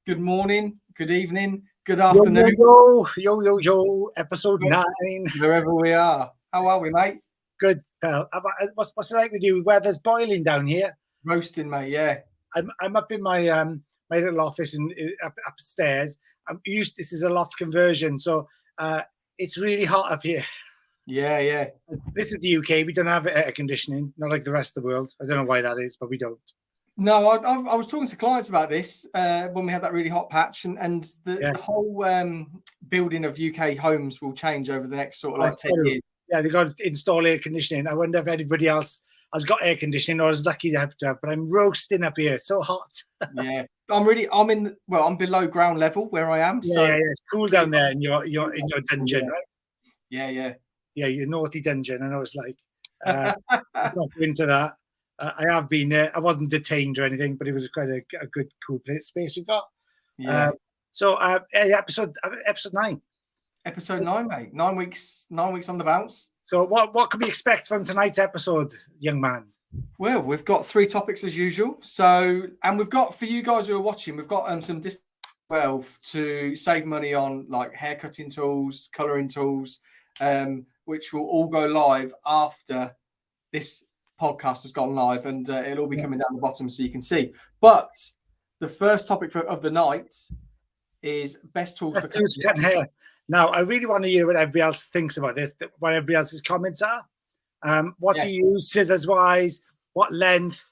Good morning, good evening, good afternoon. Yo, episode 9. Wherever we are. How are we, mate? Good, pal. What's it like with you? Weather's boiling down here. Roasting, mate, yeah. I'm up in my my little office upstairs. This is a loft conversion, so it's really hot up here. Yeah. This is the UK. We don't have air conditioning, not like the rest of the world. I don't know why that is, but we don't. No, I was talking to clients about this when we had that really hot patch, and the whole building of UK homes will change over the next sort of like 10 years. Yeah, they've got to install air conditioning. I wonder if anybody else has got air conditioning or is lucky to have, but I'm roasting up here. So hot. Yeah. I'm below ground level where I am. Yeah, it's cool down there in your dungeon, right? Yeah. Yeah, your naughty dungeon. I know it's like not into that. I have been there. I wasn't detained or anything, but it was quite a good, cool space we got. Yeah. Episode 9. Episode 9, mate. 9 weeks on the bounce. So what can we expect from tonight's episode, young man? Well, we've got 3 topics as usual. So, and we've got, for you guys who are watching, we've got some to save money on like haircutting tools, colouring tools, which will all go live after this podcast has gone live, and it'll all be coming down the bottom so you can see. But the first topic of the night is best tools for cutting hair. Now, I really want to hear what everybody else thinks about this, what everybody else's comments are. What do you use scissors-wise? What length?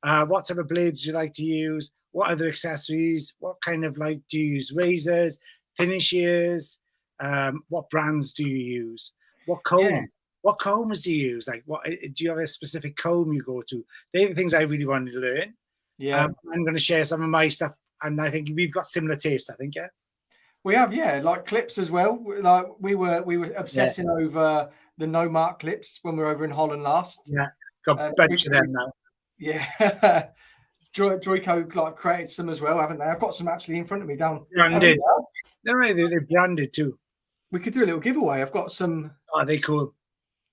What type of blades do you like to use? What other accessories? What kind of do you use? Razors, finishes? What brands do you use? What combs? Yeah. What combs do you use? Like, what do you have a specific comb you go to? They're the things I really wanted to learn. Yeah, I'm going to share some of my stuff, and I think we've got similar tastes. I think, we have, like clips as well. Like we were obsessing over the no mark clips when we were over in Holland last. Yeah, got a bunch of them now. Yeah, Joyco created some as well, haven't they? I've got some actually in front of me down. Branded. They're branded too. We could do a little giveaway. I've got some. Oh, they cool.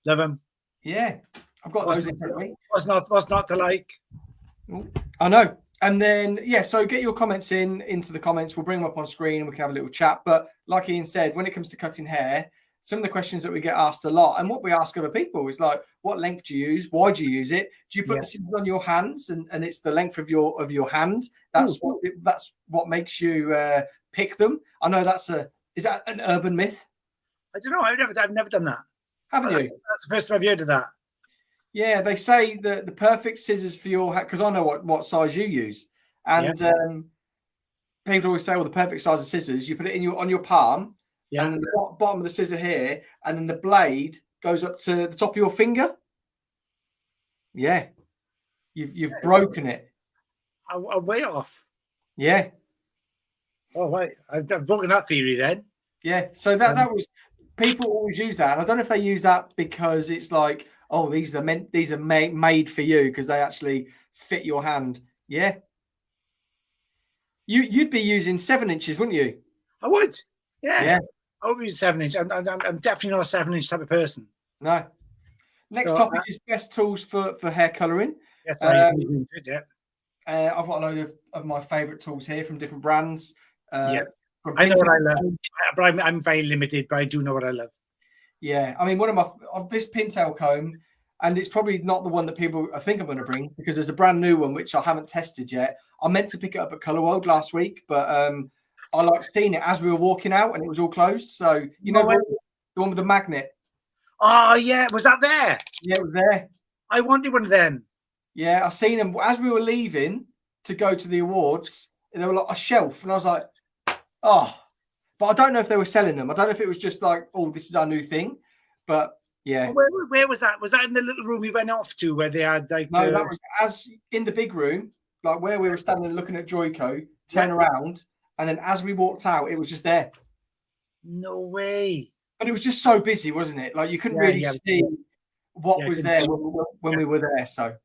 Love them. Yeah, I've got those in front of me. What's not to like? I know. And then, so get your comments into the comments. We'll bring them up on screen and we can have a little chat. But like Ian said, when it comes to cutting hair, some of the questions that we get asked a lot and what we ask other people is like, what length do you use? Why do you use it? Do you put the scissors on your hands and it's the length of your hand? That's what makes you pick them. I know is that an urban myth? I don't know. I've never done that. Haven't you? That's the first time I've heard of that. Yeah, they say that the perfect scissors for your hand, because I know what size you use. And people always say, well, the perfect size of scissors, you put it on your palm, and then the bottom of the scissor here, and then the blade goes up to the top of your finger. Yeah. You've broken it. I'm way off. Yeah. Oh, right. I've broken that theory then. Yeah. So that was, people always use that. And I don't know if they use that because it's like, oh, these are made for you because they actually fit your hand. Yeah. You'd be using 7 inches, wouldn't you? I would. Yeah. I would use 7 inch. I'm definitely not a 7 inch type of person. No. Next topic is best tools for hair colouring. Yes, I've got a load of my favourite tools here from different brands. I know what I love, but I'm very limited, but I do know what I love. Yeah, I mean, one of this pintail comb, and it's probably not the one that people I think I'm going to bring because there's a brand new one which I haven't tested yet. I meant to pick it up at Colour World last week, but I seen it as we were walking out and it was all closed. So the one with the magnet. Oh yeah, was that there? Yeah, it was there. I wanted one of them. Yeah, I seen them as we were leaving. to go to the awards. And they were like a shelf, and I was like, oh. But I don't know if they were selling them. I don't know if it was just like, oh, this is our new thing. But yeah. Where was that? Was that in the little room we went off to where they had like? No, that was as in the big room, like where we were standing looking at Joyco. Turn around, and then as we walked out, it was just there. No way. But it was just so busy, wasn't it? Like you couldn't really see what was there when we were there. So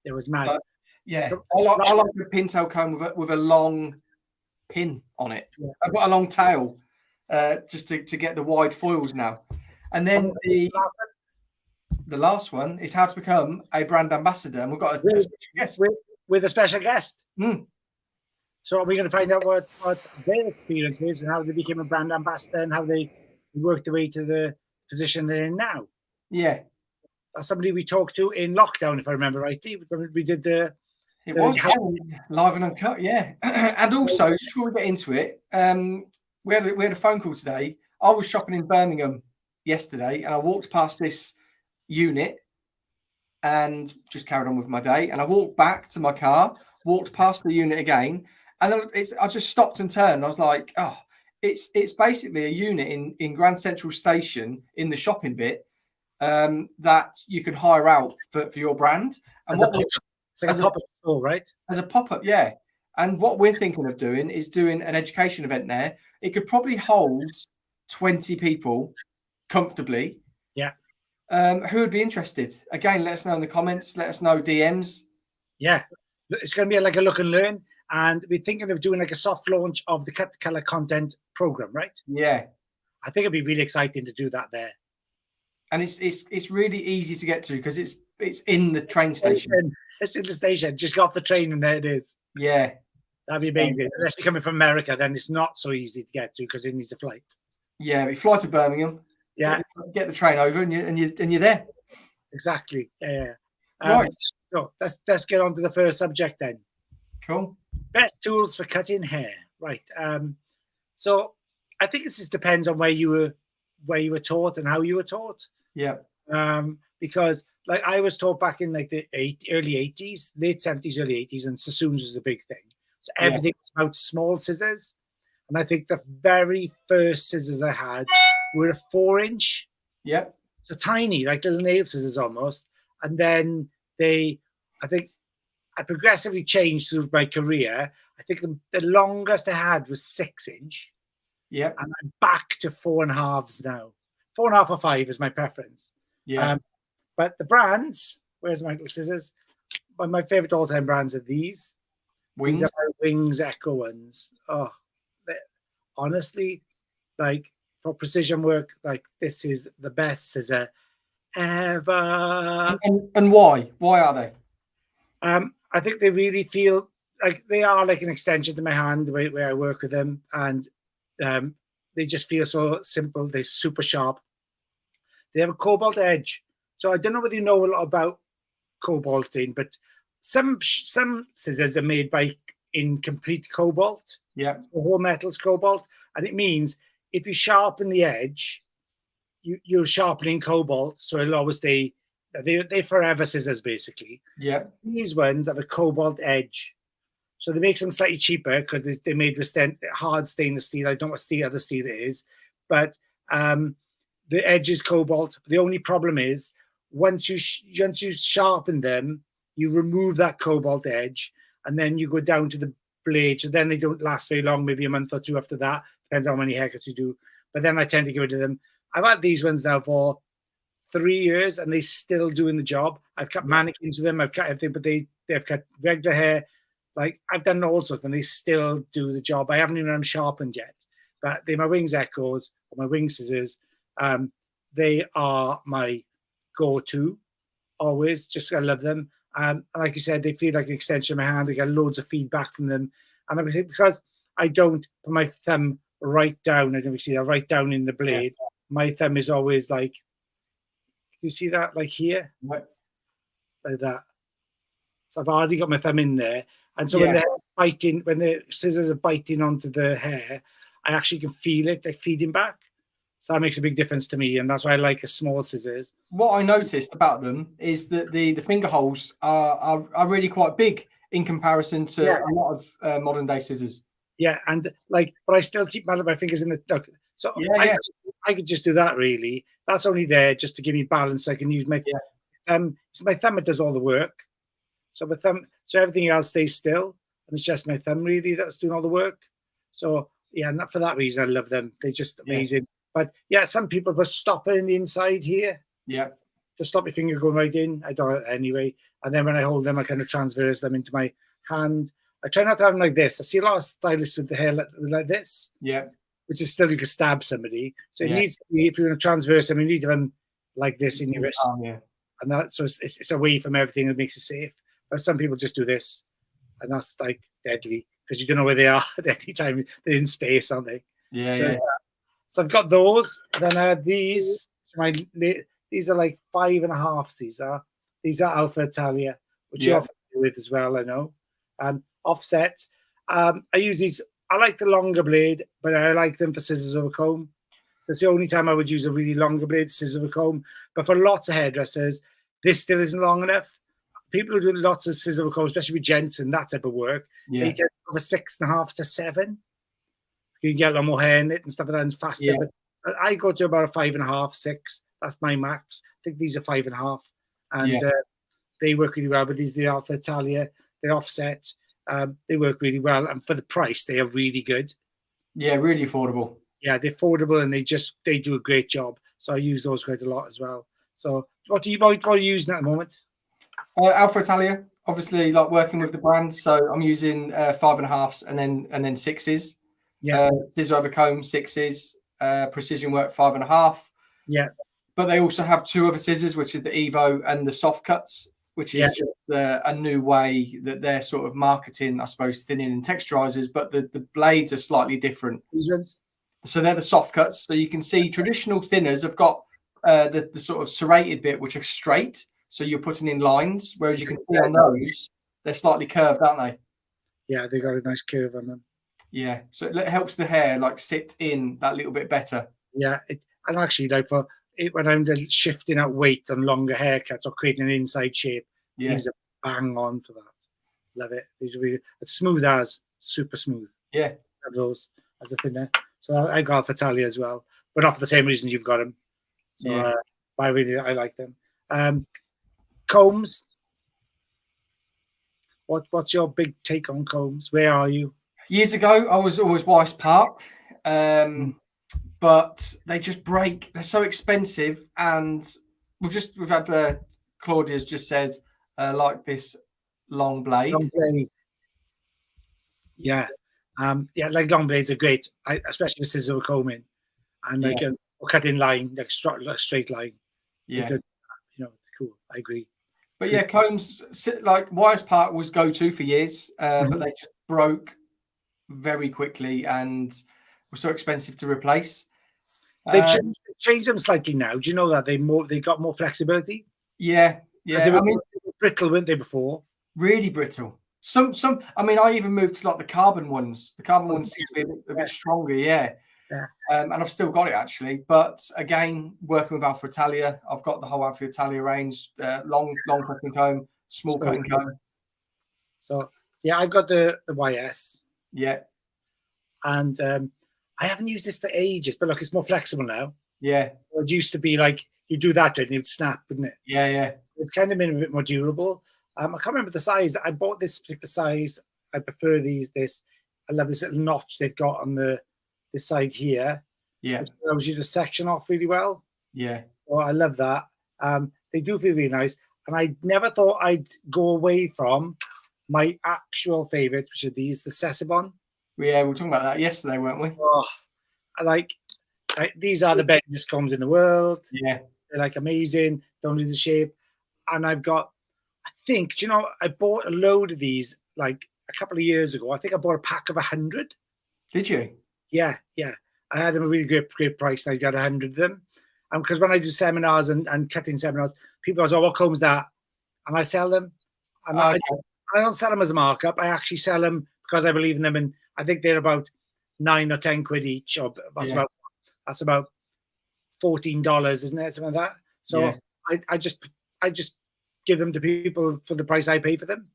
it was mad. But, yeah, I like the pintail comb with a long pin on it. Yeah. I've got a long tail, just to get the wide foils now. And then the last one is how to become a brand ambassador, and we've got a special guest with a special guest. Mm. So are we going to find out what their experience is and how they became a brand ambassador and how they worked their way to the position they're in now? Yeah, that's somebody we talked to in lockdown, if I remember rightly. We did the. It was live and uncut, yeah. And also, just before we get into it, we had a phone call today. I was shopping in Birmingham yesterday, and I walked past this unit and just carried on with my day. And I walked back to my car, walked past the unit again, and then I just stopped and turned. I was like, oh, it's basically a unit in Grand Central Station in the shopping bit that you can hire out for your brand. And it's like a pop-up store, right? As a pop-up, yeah. And what we're thinking of doing is doing an education event there. It could probably hold 20 people comfortably. Yeah. Who would be interested? Again, let us know in the comments. Let us know DMs. Yeah. It's going to be like a look and learn. And we're thinking of doing like a soft launch of the Cut to Colour content program, right? Yeah. I think it'd be really exciting to do that there. And it's really easy to get to because it's in the train station. It's in the station. Just got off the train and there it is. Yeah. That'd be amazing. Unless you're coming from America, then it's not so easy to get to because it needs a flight. Yeah, we fly to Birmingham. Yeah. Get the train over and you're there. Exactly. Yeah. Right. So let's get on to the first subject then. Cool. Best tools for cutting hair. Right. So I think this depends on where you were taught and how you were taught. Yeah. Because like I was taught back in like the early 80s, late 70s, early 80s, and sassoons was the big thing. So everything was about small scissors. And I think the very first scissors I had were a 4-inch. Yep. So tiny, like little nail scissors almost. And then I think I progressively changed through my career. I think the longest I had was 6-inch. Yeah. And I'm back to 4.5s now. 4.5 or 5 is my preference. Yeah. But the brands, where's my little scissors? One of my favorite all-time brands are these. Wings. These are my Wings Echo ones. Oh, honestly, like for precision work, like this is the best scissor ever. And why? Why are they? I think they really feel like they are like an extension to my hand, the way I work with them. And they just feel so simple. They're super sharp. They have a cobalt edge. So I don't know whether you know a lot about cobalting, but some scissors are made in complete cobalt. Yeah. The whole metal's cobalt. And it means if you sharpen the edge, you're sharpening cobalt. So it'll always stay. They're forever scissors, basically. Yeah. These ones have a cobalt edge. So they make them slightly cheaper because they're made with hard stainless steel. I don't know what other steel it is. But the edge is cobalt. The only problem is once you sharpen them, you remove that cobalt edge, and then you go down to the blade. So then they don't last very long, maybe a month or two after that. Depends on how many haircuts you do. But then I tend to get rid of them. I've had these ones now for 3 years, and they're still doing the job. I've cut mannequins with them. I've cut everything, but they've cut regular hair. Like I've done all sorts, and they still do the job. I haven't even had them sharpened yet. But they're my Wings Echoes or my Wing Scissors. They are my go-to always. Just I love them. And like you said, they feel like an extension of my hand. I get loads of feedback from them. And because I don't put my thumb right down, I don't know if you see that, right down in the blade. Yeah. My thumb is always like, you see that, like here? What? Like that. So I've already got my thumb in there. And so when the scissors are biting onto the hair, I actually can feel it, like feeding back. So that makes a big difference to me, and that's why I like a small scissors. What I noticed about them is that the finger holes are really quite big in comparison to a lot of modern day scissors. Yeah, and like, but I still keep my fingers in the duck. So I could just do that really. That's only there just to give me balance. So I can use my it's my thumb that does all the work. So my thumb, so everything else stays still, and it's just my thumb really that's doing all the work. So yeah, not for that reason I love them. They're just amazing. But yeah, some people put stopper in the inside here. Yeah. To stop your finger going right in. I don't anyway. And then when I hold them, I kind of transverse them into my hand. I try not to have them like this. I see a lot of stylists with the hair like this. Yeah. Which is still, you can stab somebody. So it needs to be, if you're going to transverse them, you need to have them like this in your wrist. Yeah. And that, so it's away from everything that makes it safe. But some people just do this. And that's like deadly because you don't know where they are at any time. They're in space, aren't they? Yeah. So I've got those. Then I had these. These are like 5.5. These are Alpha Italia, which you often do with as well, I know. Offset. I use these. I like the longer blade, but I like them for scissors over comb. So it's the only time I would use a really longer blade, scissors over comb. But for lots of hairdressers, this still isn't long enough. People who do lots of scissors over comb, especially with gents and that type of work, they get over 6.5 to 7. You can get a lot more hair in it and stuff like that and faster. Yeah. But I go to about a 5.5, 6. That's my max. I think these are 5.5. And they work really well. But these are the Alpha Italia. They're offset. They work really well. And for the price, they are really good. Yeah, really affordable. Yeah, they're affordable and they do a great job. So I use those quite a lot as well. So what are you using at the moment? Alpha Italia, obviously, like working with the brand. So I'm using 5.5s and then 6s. Yeah. Scissor over comb 6s. Precision work 5.5. Yeah. But they also have 2 other scissors, which is the Evo and the soft cuts, which is just a new way that they're sort of marketing, I suppose, thinning and texturizers. But the blades are slightly different. So they're the soft cuts. So you can see traditional thinners have got the sort of serrated bit, which are straight. So you're putting in lines, whereas you can see on those, they're slightly curved, aren't they? Yeah, they got a nice curve on them. Yeah, so it helps the hair like sit in that little bit better. Yeah, and actually, like for it, when I'm shifting out weight on longer haircuts or creating an inside shape, these are bang on for that. Love it. These are really it's smooth as super smooth. Yeah, have those as a thinner. So I got Italia as well, but not for the same reason you've got them. So I like them. Combs. What's your big take on combs? Where are you? Years ago, I was always Weiss Park, but they just break. They're so expensive, and we've had Claudia's just said like this long blade. Long blade. Yeah, like long blades are great, especially with scissor combing, and like or cut in line, like straight line. Yeah, could, cool. I agree. But yeah, combs like Weiss Park was go-to for years, but they just broke very quickly and were so expensive to replace. They've changed them slightly now. Do you know that they got more flexibility? Yeah. They were brittle, weren't they, before? Really brittle. Some. I mean, I even moved to like the carbon ones. The carbon ones seem to be a bit stronger. Yeah. And I've still got it actually. But again, working with Alpha Italia, I've got the whole Alpha Italia range: long cutting comb, small cutting comb. So yeah, I've got the YS. Yeah. And I haven't used this for ages, but look, it's more flexible now. Yeah. It used to be like you do that and it would snap, wouldn't it? Yeah. It's kind of been a bit more durable. I can't remember the size. I bought this particular size. I prefer this. I love this little notch they've got on this side here. Yeah. Which allows you to section off really well. Yeah. So I love that. They do feel really nice. And I never thought I'd go away from my actual favorite, which are these, the Sessibon. Yeah, we were talking about that yesterday, weren't we? Oh, these are the best combs in the world. Yeah. They're like amazing. Don't lose the shape. And I think, I bought a load of these like a couple of years ago. I think I bought a pack of 100. Did you? Yeah. I had them a really great price. And I got 100 of them. And because when I do seminars and cutting seminars, people are like, what comb's that? And I sell them. And I don't sell them as a markup. I actually sell them because I believe in them. And I think they're about 9 or 10 quid each. Or that's about $14, isn't it? Something like that. So I just give them to people for the price I pay for them.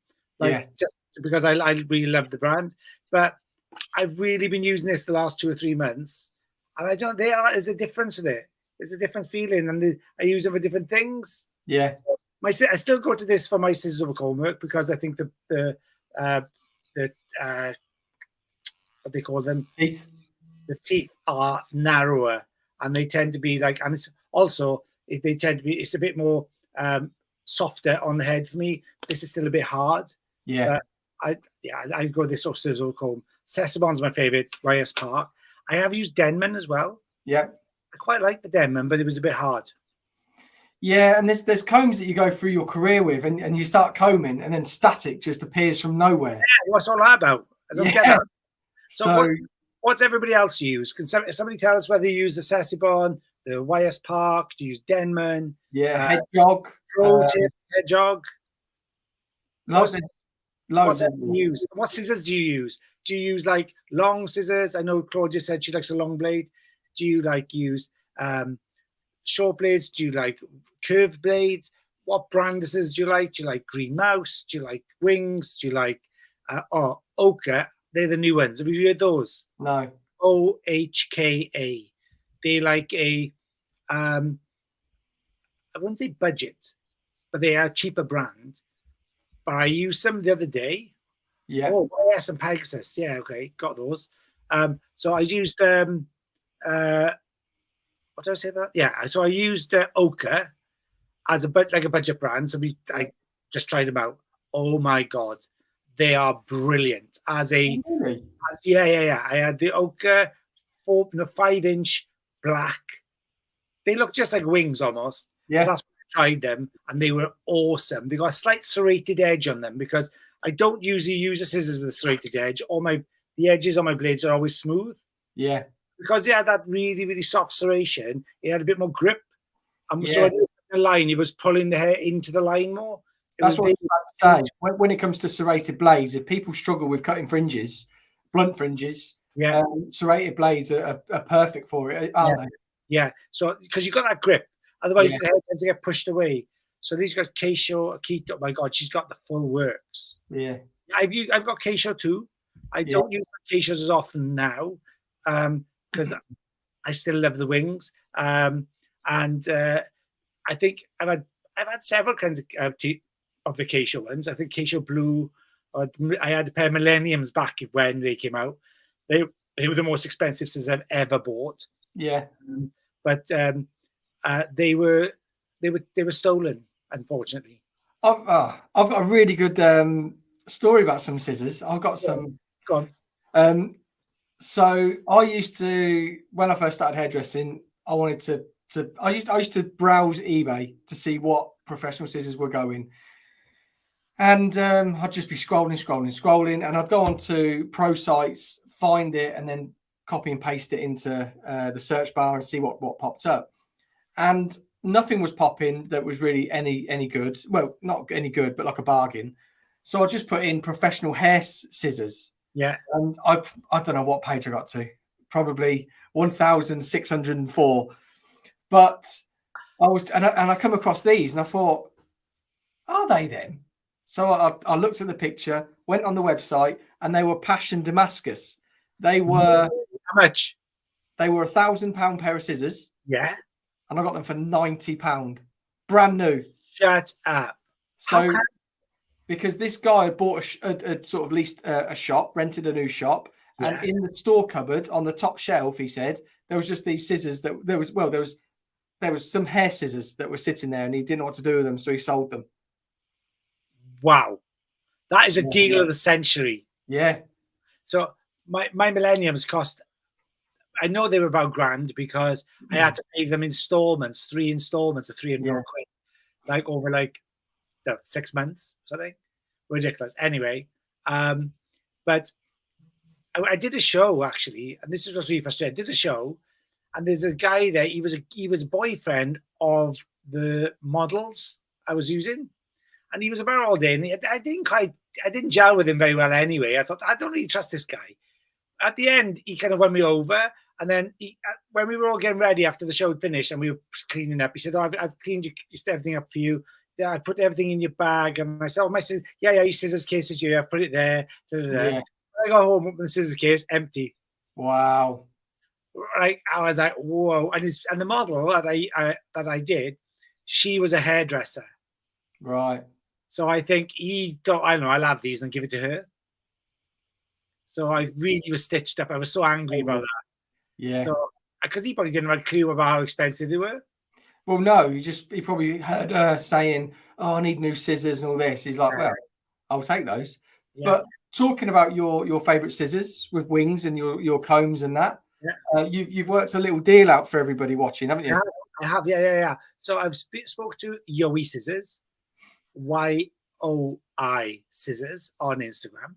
because I really love the brand. But I've really been using this the last 2 or 3 months, and I don't. There's a difference with it. There's a different feeling, and I use it for different things. Yeah. So I still go to this for my scissors over comb work because I think the what they call them, Teeth. the teeth are narrower, and they tend to be like, and it's also they tend to be, it's a bit more softer on the head for me. This is still a bit hard. Yeah. But I go this sort of scissors over comb. Sessibon's my favorite. YS Park. I have used Denman as well. Yeah. I quite like the Denman, but it was a bit hard. Yeah, and there's combs that you go through your career with, and you start combing, and then static just appears from nowhere. Yeah, what's all that about? I don't get that. So what's everybody else use? Can somebody tell us whether you use the Sessibon, the YS Park, do you use Denman? Yeah, Hedgehog. Pro tip, Hedgehog. Loads What of use? What scissors do you use? Do you use like long scissors? I know Claudia said she likes a long blade. Do you like use short blades? Do you like curved blades? What brand scissors do you like? Do you like Green Mouse? Do you like Wings? Do you like Ochre? They're the new ones. Have you heard those? No. OHKA. They're like a I wouldn't say budget, but they are a cheaper brand. But I used some the other day. Yeah. Oh, yes, and Pegasus. Yeah, okay, got those. So I used what did I say that? Yeah, so I used Ochre as a budget brand. So I just tried them out. Oh my god, they are brilliant. Really? Yeah. I had the Ochre 5-inch black. They look just like Wings almost. Yeah. That's when I tried them, and they were awesome. They got a slight serrated edge on them because I don't usually use the scissors with a serrated edge. The edges on my blades are always smooth. Yeah. Because they had that really, really soft serration, it had a bit more grip. And Yeah. so the line, it was pulling the hair into the line more. That's what I was about to say. When it comes to serrated blades, if people struggle with cutting fringes, blunt fringes, serrated blades are perfect for it, aren't they? Yeah. So because you've got that grip, otherwise the hair tends to get pushed away. So these got Keisho, Akito. Oh my God, she's got the full works. Yeah. I've got Keisho too. I don't use Keishos as often now because I still love the Wings. And I think I've had several kinds of the Keisho ones. I think Keisho Blue. I had a pair of Millenniums back when they came out. They were the most expensive scissors I've ever bought. Yeah. But they were stolen, unfortunately. I've got a really good story about some scissors. I've got some. Go on. So I used to, when I first started hairdressing, I wanted I used to browse eBay to see what professional scissors were going. And I'd just be scrolling, and I'd go on to pro sites, find it, and then copy and paste it into the search bar and see what popped up. And nothing was popping that was really any good. Well, not any good, but like a bargain. So I just put in professional hair scissors. Yeah. And I don't know what page I got to. Probably 1,604. But I was, and I come across these, and I thought, are they them? So I looked at the picture, went on the website, and they were Passion Damascus. They were how much? They were £1,000 pair of scissors. Yeah. And I got them for £90, brand new. Shut up. So, because this guy had bought a sort of leased a shop, rented a new shop, and in the store cupboard on the top shelf, he said there was just these scissors that there was some hair scissors that were sitting there, and he didn't know what to do with them, so he sold them. Wow, that is a deal of the century. Yeah. So my Millenniums cost. I know they were about £1,000 because I had to pay them installments, 3 installments of £300 quid, like over 6 months, something ridiculous. Anyway, but I did a show actually, and this is what's really frustrating. I did a show, and there's a guy there. He was a boyfriend of the models I was using, and he was about all day. And I didn't gel with him very well anyway. I thought I don't really trust this guy. At the end, he kind of won me over. And then when we were all getting ready after the show had finished and we were cleaning up, he said, "Oh, I've cleaned everything up for you. I put everything in your bag. And I said, oh, my scissors, yeah, your scissors case is here. I put it there. Yeah. I got home, opened the scissors case, empty. Wow. Right, I was like, whoa! And the model that I did, she was a hairdresser. Right. So I think he thought, I don't know, I'll have these and give it to her. So I really was stitched up. I was so angry about that. Yeah. So because he probably didn't have a clue about how expensive they were. Well, no, he probably heard her saying, "Oh, I need new scissors and all this." He's like, "Well, I'll take those." Yeah. But talking about your favorite scissors with wings and your combs and that, you've worked a little deal out for everybody watching, haven't you? I have, yeah. So I've spoke to Yowie Scissors, YOI Scissors on Instagram.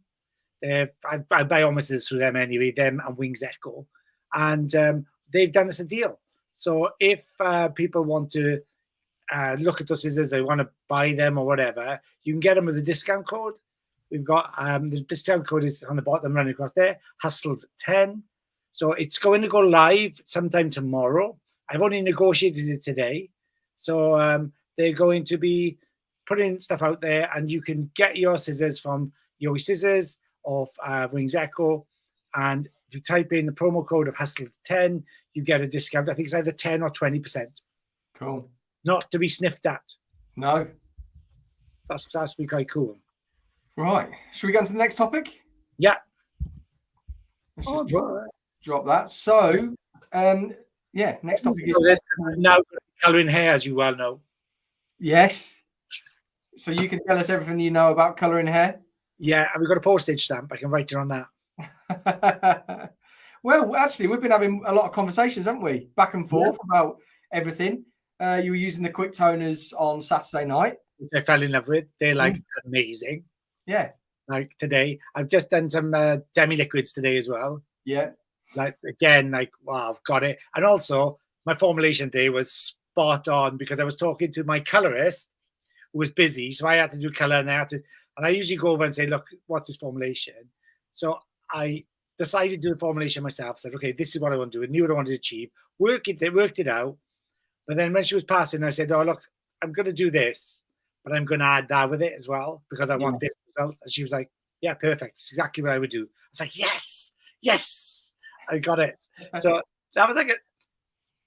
I buy all my scissors through them anyway, them and Wings Echo, and they've done us a deal. So if people want to look at those scissors, they want to buy them or whatever, you can get them with a discount code. We've got the discount code is on the bottom running across there, Hustled 10. So it's going to go live sometime tomorrow. I've only negotiated it today. So they're going to be putting stuff out there, and you can get your scissors from Yowie Scissors or Wings Echo. And if you type in the promo code of Hustled 10, you get a discount. I think it's either 10 or 20%. Cool. Not to be sniffed at. No. That's be quite cool. Right. Should we go on to the next topic? Yeah. Let's just drop that. So, next topic is now colouring hair, as you well know. Yes. So you can tell us everything you know about colouring hair? Yeah, and we've got a postage stamp. I can write it on that. Well, actually, we've been having a lot of conversations, haven't we? Back and forth about everything. You were using the quick toners on Saturday night, which I fell in love with. They're like amazing. Yeah. Like today, I've just done some demi liquids today as well. Yeah. Like again, like wow, I've got it. And also, my formulation day was spot on because I was talking to my colorist who was busy, so I had to do color and I usually go over and say, look, what's this formulation? So I decided to do the formulation myself. Said, okay, this is what I want to do. I knew what I wanted to achieve. Worked it out. But then when she was passing, I said, oh, look, I'm going to do this, but I'm going to add that with it as well because I want this result. And she was like, yeah, perfect. It's exactly what I would do. I was like, yes, I got it. So that was like,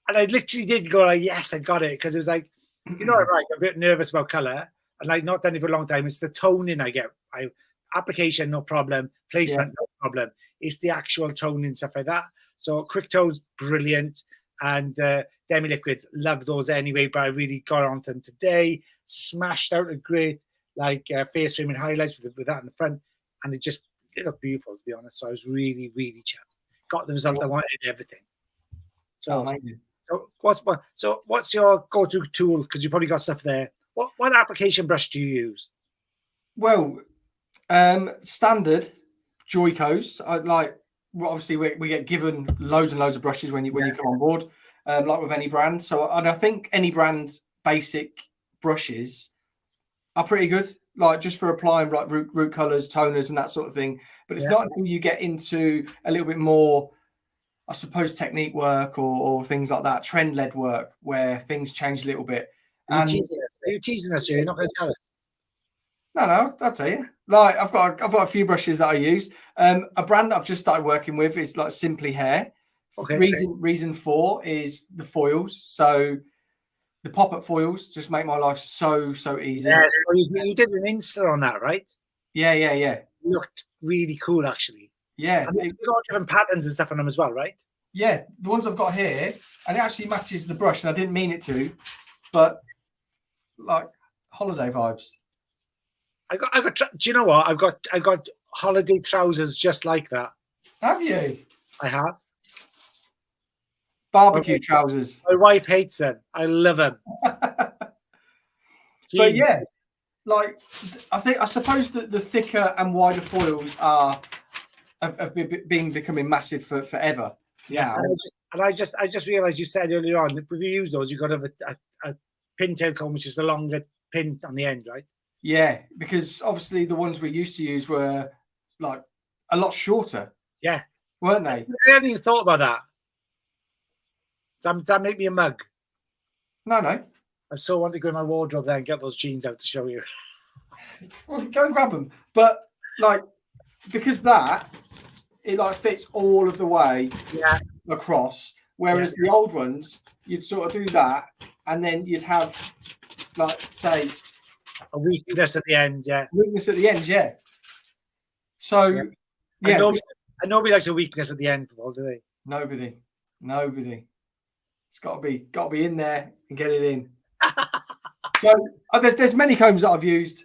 and I literally did go like, yes, I got it. Because it was like, you know, I'm a bit nervous about color and like not done it for a long time. It's the toning I get. Application, no problem. Placement, no problem. It's the actual toning, stuff like that. So quick tones, brilliant. And demi liquids, love those anyway, but I really got on them today. Smashed out a great face framing highlights with that in the front, and it looked beautiful, to be honest. So I was really, really chuffed. Got the result I wanted, everything. So, what's your go-to tool? Because you probably got stuff there. What application brush do you use? Well, standard Joicos. Obviously we get given loads and loads of brushes when you come on board, like with any brand. So and I think any brand basic brushes are pretty good, like just for applying like root colors, toners, and that sort of thing. But it's not until you get into a little bit more, I suppose, technique work or things like that, trend led work, where things change a little bit. Are you teasing us? You're not going to tell us. No, I'll tell you. Like I've got a few brushes that I use. A brand that I've just started working with is like Simply Hair. Okay. Reason for is the foils. So the pop-up foils just make my life so easy. Yeah, so you did an Insta on that, right? Yeah. It looked really cool, actually. Yeah. And you've got different patterns and stuff on them as well, right? Yeah, the ones I've got here, and it actually matches the brush, and I didn't mean it to, but like holiday vibes. I got. Do you know what? I got holiday trousers just like that. Have you? I have. Barbecue trousers. My wife hates them. I love them. But yeah, like I suppose that the thicker and wider foils have been becoming massive forever. Yeah. And I just realised you said earlier on, if you use those, you've got to have a pintail comb, which is the longer pin on the end, right? Yeah, because obviously the ones we used to use were like a lot shorter. Yeah. Weren't they? I hadn't even thought about that. Does that make me a mug? No. I so want to go in my wardrobe there and get those jeans out to show you. Well, go and grab them. But like, because that it like fits all of the way across, whereas the old ones you'd sort of do that, and then you'd have like say a weakness at the end. Weakness at the end. Yeah. So yeah. And nobody likes a weakness at the end, Paul, do they? Nobody. It's got to be in there and get it in. So there's many combs that I've used.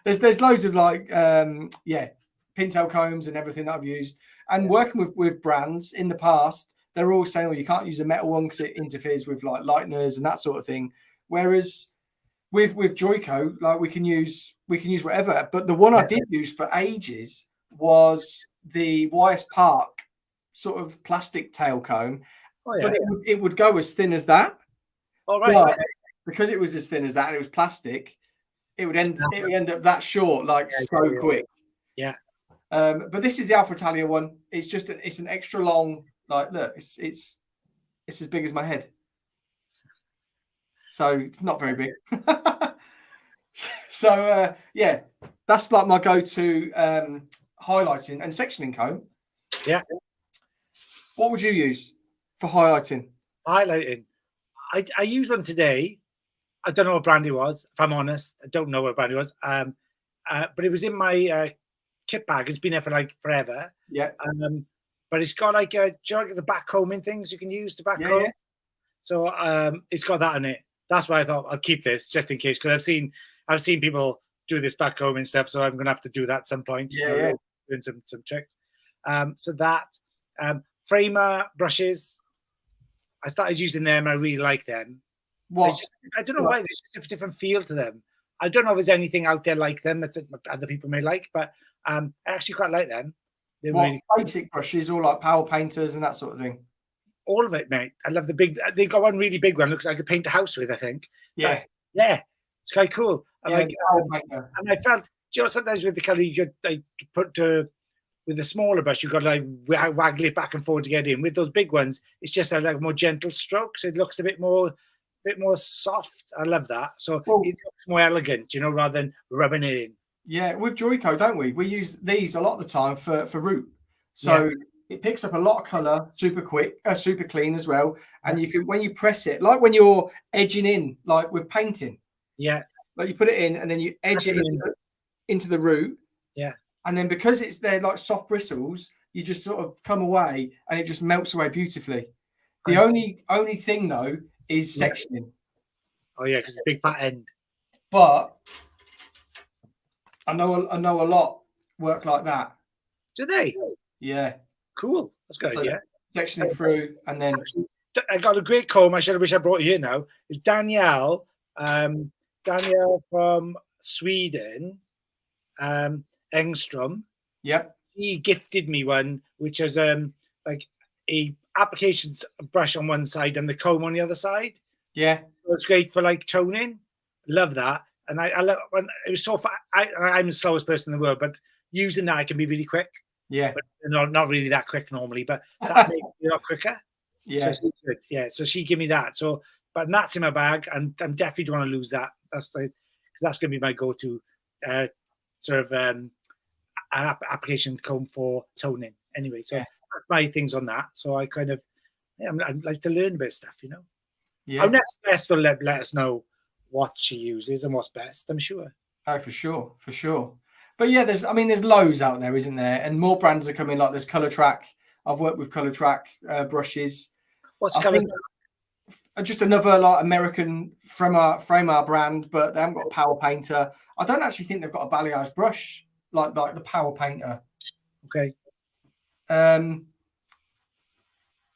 there's loads of like pintail combs and everything that I've used. And working with brands in the past, they're all saying, "Oh, you can't use a metal one because it interferes with like lighteners and that sort of thing." Whereas with Joico, like we can use whatever. But the one I did use for ages was the YS Park sort of plastic tail comb. But it would go as thin as that. All right. Because it was as thin as that and it was plastic, it would end up that short, like so quick. Yeah. But this is the Alpha Italia one. It's just it's an extra long, like look, it's as big as my head. So it's not very big. So yeah, that's like my go-to highlighting and sectioning comb. Yeah. What would you use for highlighting? Highlighting. I used one today. I don't know what brand it was. If I'm honest, I don't know what brand it was. But it was in my kit bag. It's been there for like forever. Yeah. But it's got like do you like the back combing things you can use to back comb? Yeah. So it's got that in it. That's why I thought I'll keep this just in case, because I've seen people do this back combing stuff, so I'm gonna have to do that at some point. Yeah. Doing some tricks. So that framer brushes, I started using them. I really like them. I don't know why. There's just a different feel to them. I don't know if there's anything out there like them that other people may like, but I actually quite like them. Basic brushes, or like power painters and that sort of thing? All of it, mate. I love the big. They got one really big one. Looks like I could paint a house with. I think. Yeah. It's quite cool. And I felt, sometimes with the colour you could like put with the smaller brush, you've got to like waggle it back and forward to get in. With those big ones, it's just a like more gentle strokes. It looks a bit more soft. I love that. So it looks more elegant, rather than rubbing it in. Yeah, with Joico, don't we? We use these a lot of the time for root. So it picks up a lot of colour, super quick, super clean as well. And you can, when you press it, like when you're edging in, like with painting. Yeah. Like you put it in and then you edge it into the root. Yeah. And then because they're like soft bristles, you just sort of come away and it just melts away beautifully. The only thing though is sectioning. Oh yeah, because it's a big fat end. But I know a lot work like that. Do they? Yeah. Cool. That's good. Yeah. Sectioning through, and then I got a great comb. I wish I brought it here now. It's Danielle. Danielle from Sweden. Engstrom. Yep. He gifted me one, which is like a application brush on one side and the comb on the other side. Yeah. So it's great for like toning. Love that. And I love when it was so far. I'm the slowest person in the world, but using that I can be really quick. Yeah. But not really that quick normally, but that makes me a lot quicker. Yeah. So good. Yeah. So she gave me that. So, but that's in my bag, and I'm definitely don't want to lose that. That's like, because that's going to be my go-to sort of application comb for toning. Anyway, so that's my things on that. So I kind of, I'd like to learn a bit of stuff, Yeah. Our next guest will let us know what she uses and what's best, I'm sure. Oh, for sure. But yeah, there's loads out there, isn't there? And more brands are coming. Like there's Color Track. I've worked with Color Track brushes. What's Color Track? Just another like American Framer brand, but they haven't got a power painter. I don't actually think they've got a balayage brush like the power painter. Okay. I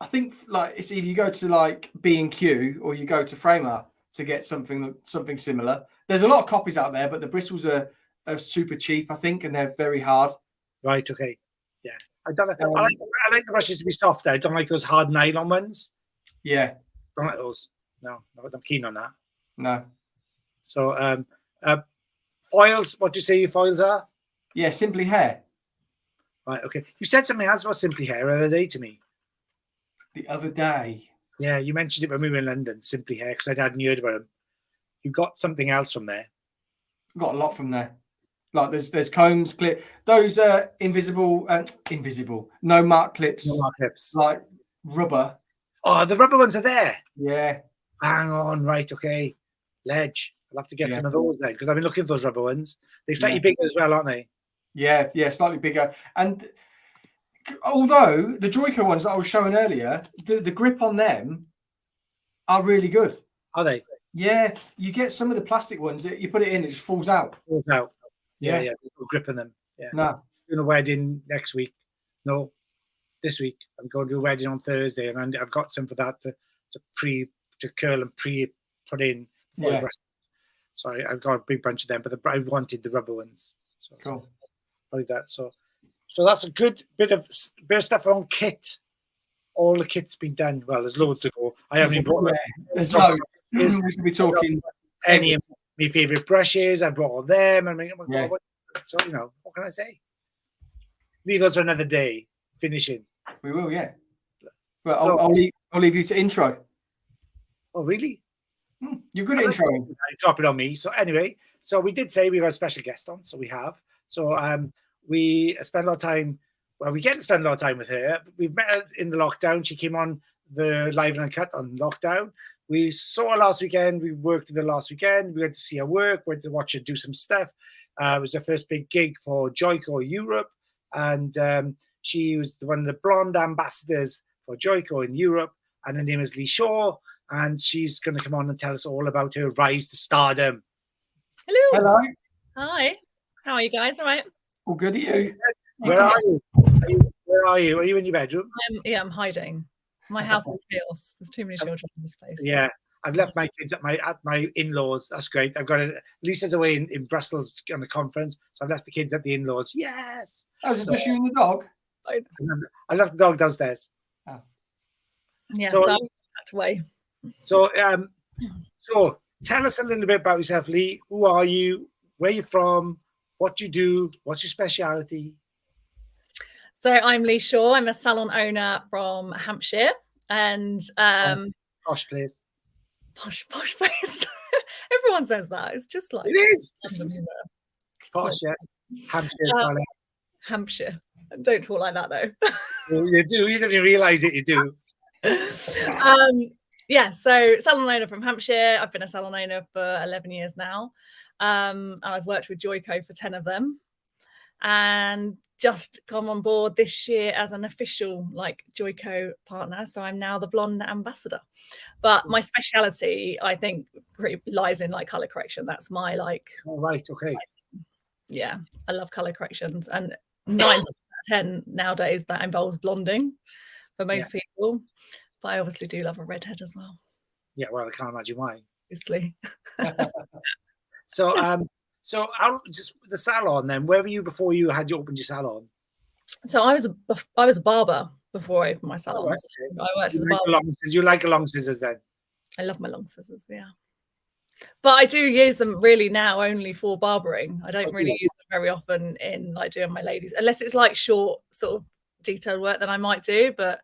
think like it's either you go to like B&Q or you go to Framer to get something similar. There's a lot of copies out there, but the bristles are super cheap, I think, and they're very hard. Right. Okay. Yeah. I like the brushes to be softer. I don't like those hard nylon ones. Yeah. Don't like those. No, I'm keen on that. No. So, foils. What do you say your foils are? Yeah, Simply Hair. Right. Okay. You said something else about Simply Hair the other day to me. The other day. Yeah, you mentioned it when we were in London, Simply Hair, because I hadn't heard about them. You got something else from there. Got a lot from there. Like there's combs, clip. Those are invisible, no mark clips. No mark clips. Like rubber. Oh, the rubber ones are there. Yeah. Hang on, right, okay. Ledge. I'll have to get some of those then, because I've been looking for those rubber ones. They're slightly bigger as well, aren't they? Yeah, slightly bigger. And although the Joico ones that I was showing earlier, the grip on them are really good. Are they? Yeah, you get some of the plastic ones that you put it in, it just falls out. Falls out. Yeah. There's no grip in them. Yeah. No. Doing a wedding next week. No, this week. I'm going to a wedding on Thursday, and I've got some for that to curl and put in. Yeah. So I've got a big bunch of them, but I wanted the rubber ones. So cool. Probably that. So that's a good bit of stuff on kit. All the kit's been done. Well, there's loads to go. I haven't even brought. There's loads. We should be talking. Any of my favorite brushes, I brought all them. I mean, oh my God, so what can I say? Leave us for another day. Finishing. We will, yeah. But so, I'll leave you to intro. Oh, really? You're good at introing. Drop it on me. So anyway, so we did say we got a special guest on, so we have. So we spent a lot of time. Well, we get to spend a lot of time with her. We've met her in the lockdown. She came on the Live and Uncut on lockdown. We saw her last weekend. We worked with her last weekend. We went to see her work. Went to watch her do some stuff. It was her first big gig for Joico Europe, and she was one of the blonde ambassadors for Joico in Europe. And her name is Lee Shaw, and she's going to come on and tell us all about her rise to stardom. Hello. Hi. How are you guys? All right. All good. Are you? Where are you? Where are you? Are you in your bedroom? I'm hiding. My house is chaos. There's too many children in this place. Yeah, I've left my kids at my in-laws. That's great. I've got Lisa's away in Brussels on a conference, so I've left the kids at the in-laws. Yes. Oh, just you and the dog. I left the dog downstairs. Oh. Yeah. So I'm tucked away. So tell us a little bit about yourself, Lee. Who are you? Where are you from? What do you do? What's your speciality? So I'm Lee Shaw. I'm a salon owner from Hampshire, and posh place. Posh place. Everyone says that. It's just like it is. Posh, yes. Hampshire. Hampshire. Don't talk like that though. You do. You didn't realise it. You do. Yeah. So salon owner from Hampshire. I've been a salon owner for 11 years now, and I've worked with Joico for 10 of them, and just come on board this year as an official Joico partner. So I'm now the blonde ambassador. But my speciality, I think, lies in colour correction. That's my Oh, right. Okay. Yeah, I love colour corrections, and 9 out of 10 nowadays that involves blonding for most people. But I obviously do love a redhead as well. Yeah, well, I can't imagine why. Obviously. So how, just the salon then, where were you before you had opened your salon? So I was a barber before I opened my salon. So I worked as a barber. You like long scissors then? I love my long scissors, yeah. But I do use them really now only for barbering. I don't really use them very often in doing my ladies, unless it's short sort of detailed work that I might do. But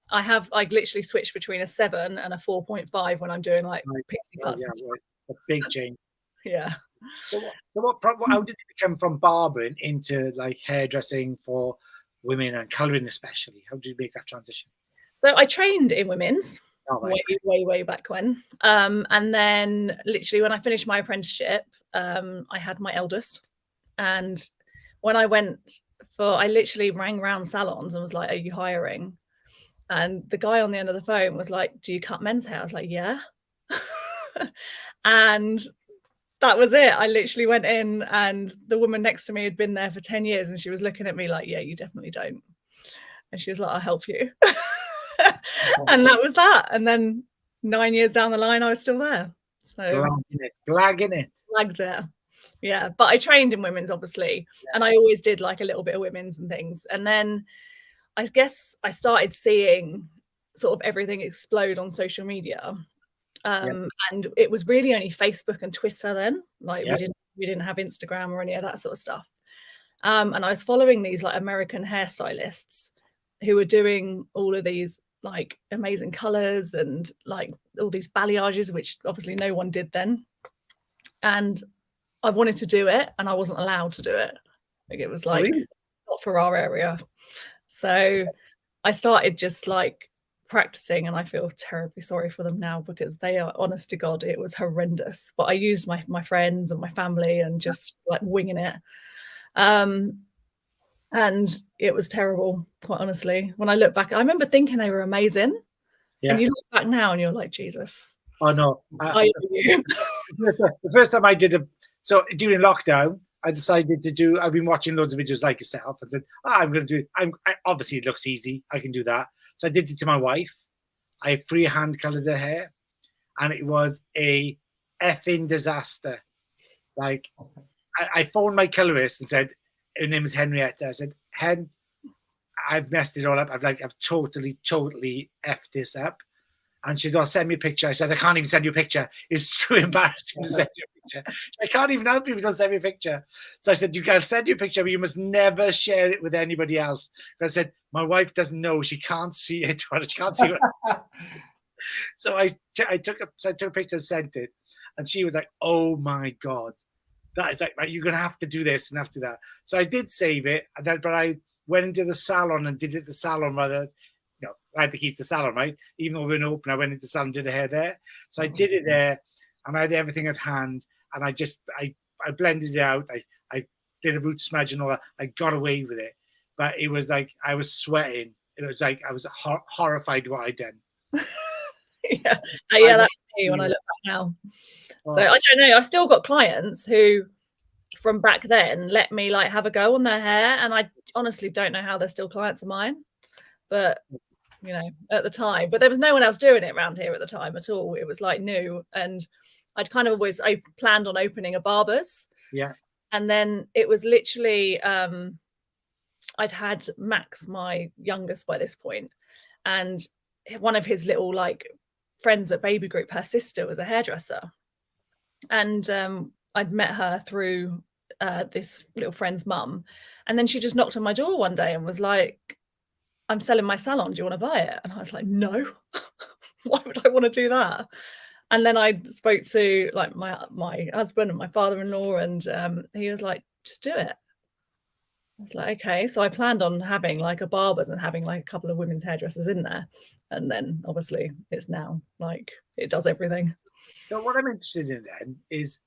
I have literally switched between a 7 and a 4.5 when I'm doing pixie cuts. It's a big change. Yeah. So how did it become from barbering into hairdressing for women and colouring especially? How did you make that transition? So I trained in women's way back when. And then literally when I finished my apprenticeship, I had my eldest. And when I I literally rang around salons and was like, are you hiring? And the guy on the end of the phone was like, do you cut men's hair? I was like, yeah. And that was it. I literally went in, and the woman next to me had been there for 10 years, and she was looking at me like, yeah, you definitely don't. And she was like, I'll help you. And that was that. And then 9 years down the line, I was still there. So blagging it. Blagged it. Yeah. But I trained in women's, obviously. Yeah. And I always did a little bit of women's and things. And then I guess I started seeing sort of everything explode on social media. And it was really only Facebook and Twitter then. We didn't have Instagram or any of that sort of stuff. And I was following these American hairstylists who were doing all of these like amazing colors and like all these balayages, which obviously no one did then. And I wanted to do it and I wasn't allowed to do it. Like it was like not for our area. So I started just like practicing, and I feel terribly sorry for them now because they are, honest to God, it was horrendous. But I used my friends and my family and just like winging it. And it was terrible, quite honestly. When I look back, I remember thinking they were amazing. Yeah. And you look back now and you're like, Jesus. Oh, no. The first time I did so during lockdown, I decided to do, I've been watching loads of videos like yourself. I said, I'm going to do it. Obviously, it looks easy. I can do that. So I did it to my wife. I freehand colored her hair. And it was a effing disaster. Like, I phoned my colorist and said, her name is Henrietta. I said, Hen, I've messed it all up. I've totally effed this up. And she goes, send me a picture. I said, I can't even send you a picture. It's too embarrassing to send you a picture. I can't even help you if you don't send me a picture. So I said, you can send you a picture, but you must never share it with anybody else. I said, my wife doesn't know. She can't see it. She can't see it. So I took a picture and sent it. And she was like, oh my God. That is like, right, you're going to have to do this and have to do that. So I did save it. And then, but I went into the salon and did it at the salon rather. I had the keys to the salon, right? Even though we weren't open, I went into the salon and did the hair there. So I did it there and I had everything at hand. And I blended it out. I did a root smudge and all that. I got away with it. But it was like, I was sweating. It was like, I was horrified what I'd done. Yeah, that's me when I look back now. So I don't know. I've still got clients who from back then let me like have a go on their hair. And I honestly don't know how they're still clients of mine. But you know, at the time, but there was no one else doing it around here at the time at all. It was like new, and I'd kind of I planned on opening a barber's. Yeah. And then it was literally, I'd had Max, my youngest by this point, and one of his little like friends at baby group, her sister was a hairdresser, and I'd met her through this little friend's mum, and then she just knocked on my door one day and was like, I'm selling my salon. Do you want to buy it? And I was like, no, why would I want to do that? And then I spoke to like my husband and my father-in-law, and he was like, just do it. I was like, okay. So I planned on having like a barber's and having like a couple of women's hairdressers in there. And then obviously it's now like, it does everything. So what I'm interested in then is,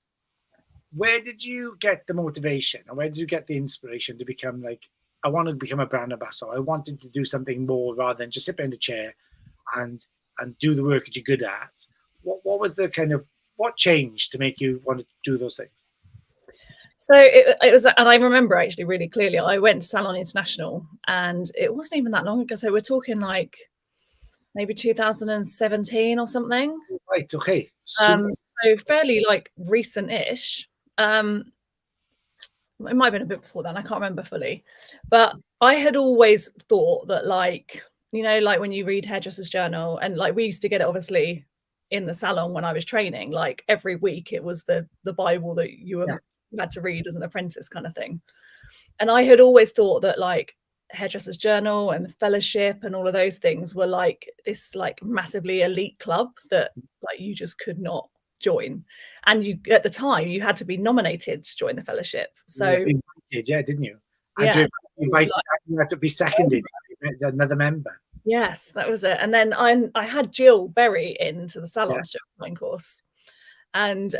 where did you get the motivation, or where did you get the inspiration to become like, I wanted to become a brand ambassador. I wanted to do something more rather than just sit behind a chair and do the work that you're good at. What was the kind of, what changed to make you want to do those things? So it was, and I remember actually really clearly, I went to Salon International, and it wasn't even that long ago. So we're talking like maybe 2017 or something. Right. Okay. So fairly like recent-ish. It might have been a bit before then. I can't remember fully, but I had always thought that, like, you know, like when you read Hairdresser's Journal, and like we used to get it obviously in the salon when I was training, like every week it was the Bible that you had to read as an apprentice kind of thing. And I had always thought that like Hairdresser's Journal and Fellowship and all of those things were like this like massively elite club that like you just could not join, and you at the time you had to be nominated to join the fellowship. So didn't you? Yeah, you had to be seconded another member. Yes, that was it. And then I had Jill Berry into the salon course, and she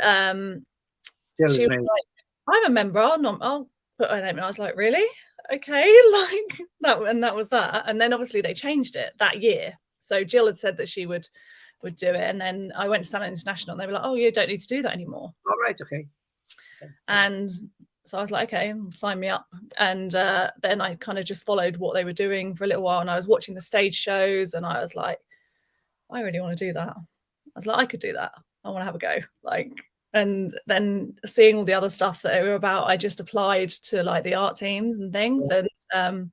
was like, I'm a member, I'll put her name in. I was like, really? Okay, like that, and that was that. And then obviously they changed it that year. So Jill had said that she would do it, and then I went to Salon International and they were like, oh, you don't need to do that anymore. All right, okay. And so I was like, okay, sign me up. And then I kind of just followed what they were doing for a little while, and I was watching the stage shows, and I was like, I really want to do that. I was like, I could do that. I want to have a go. Like, and then seeing all the other stuff that they were about, I just applied to like the art teams and things. And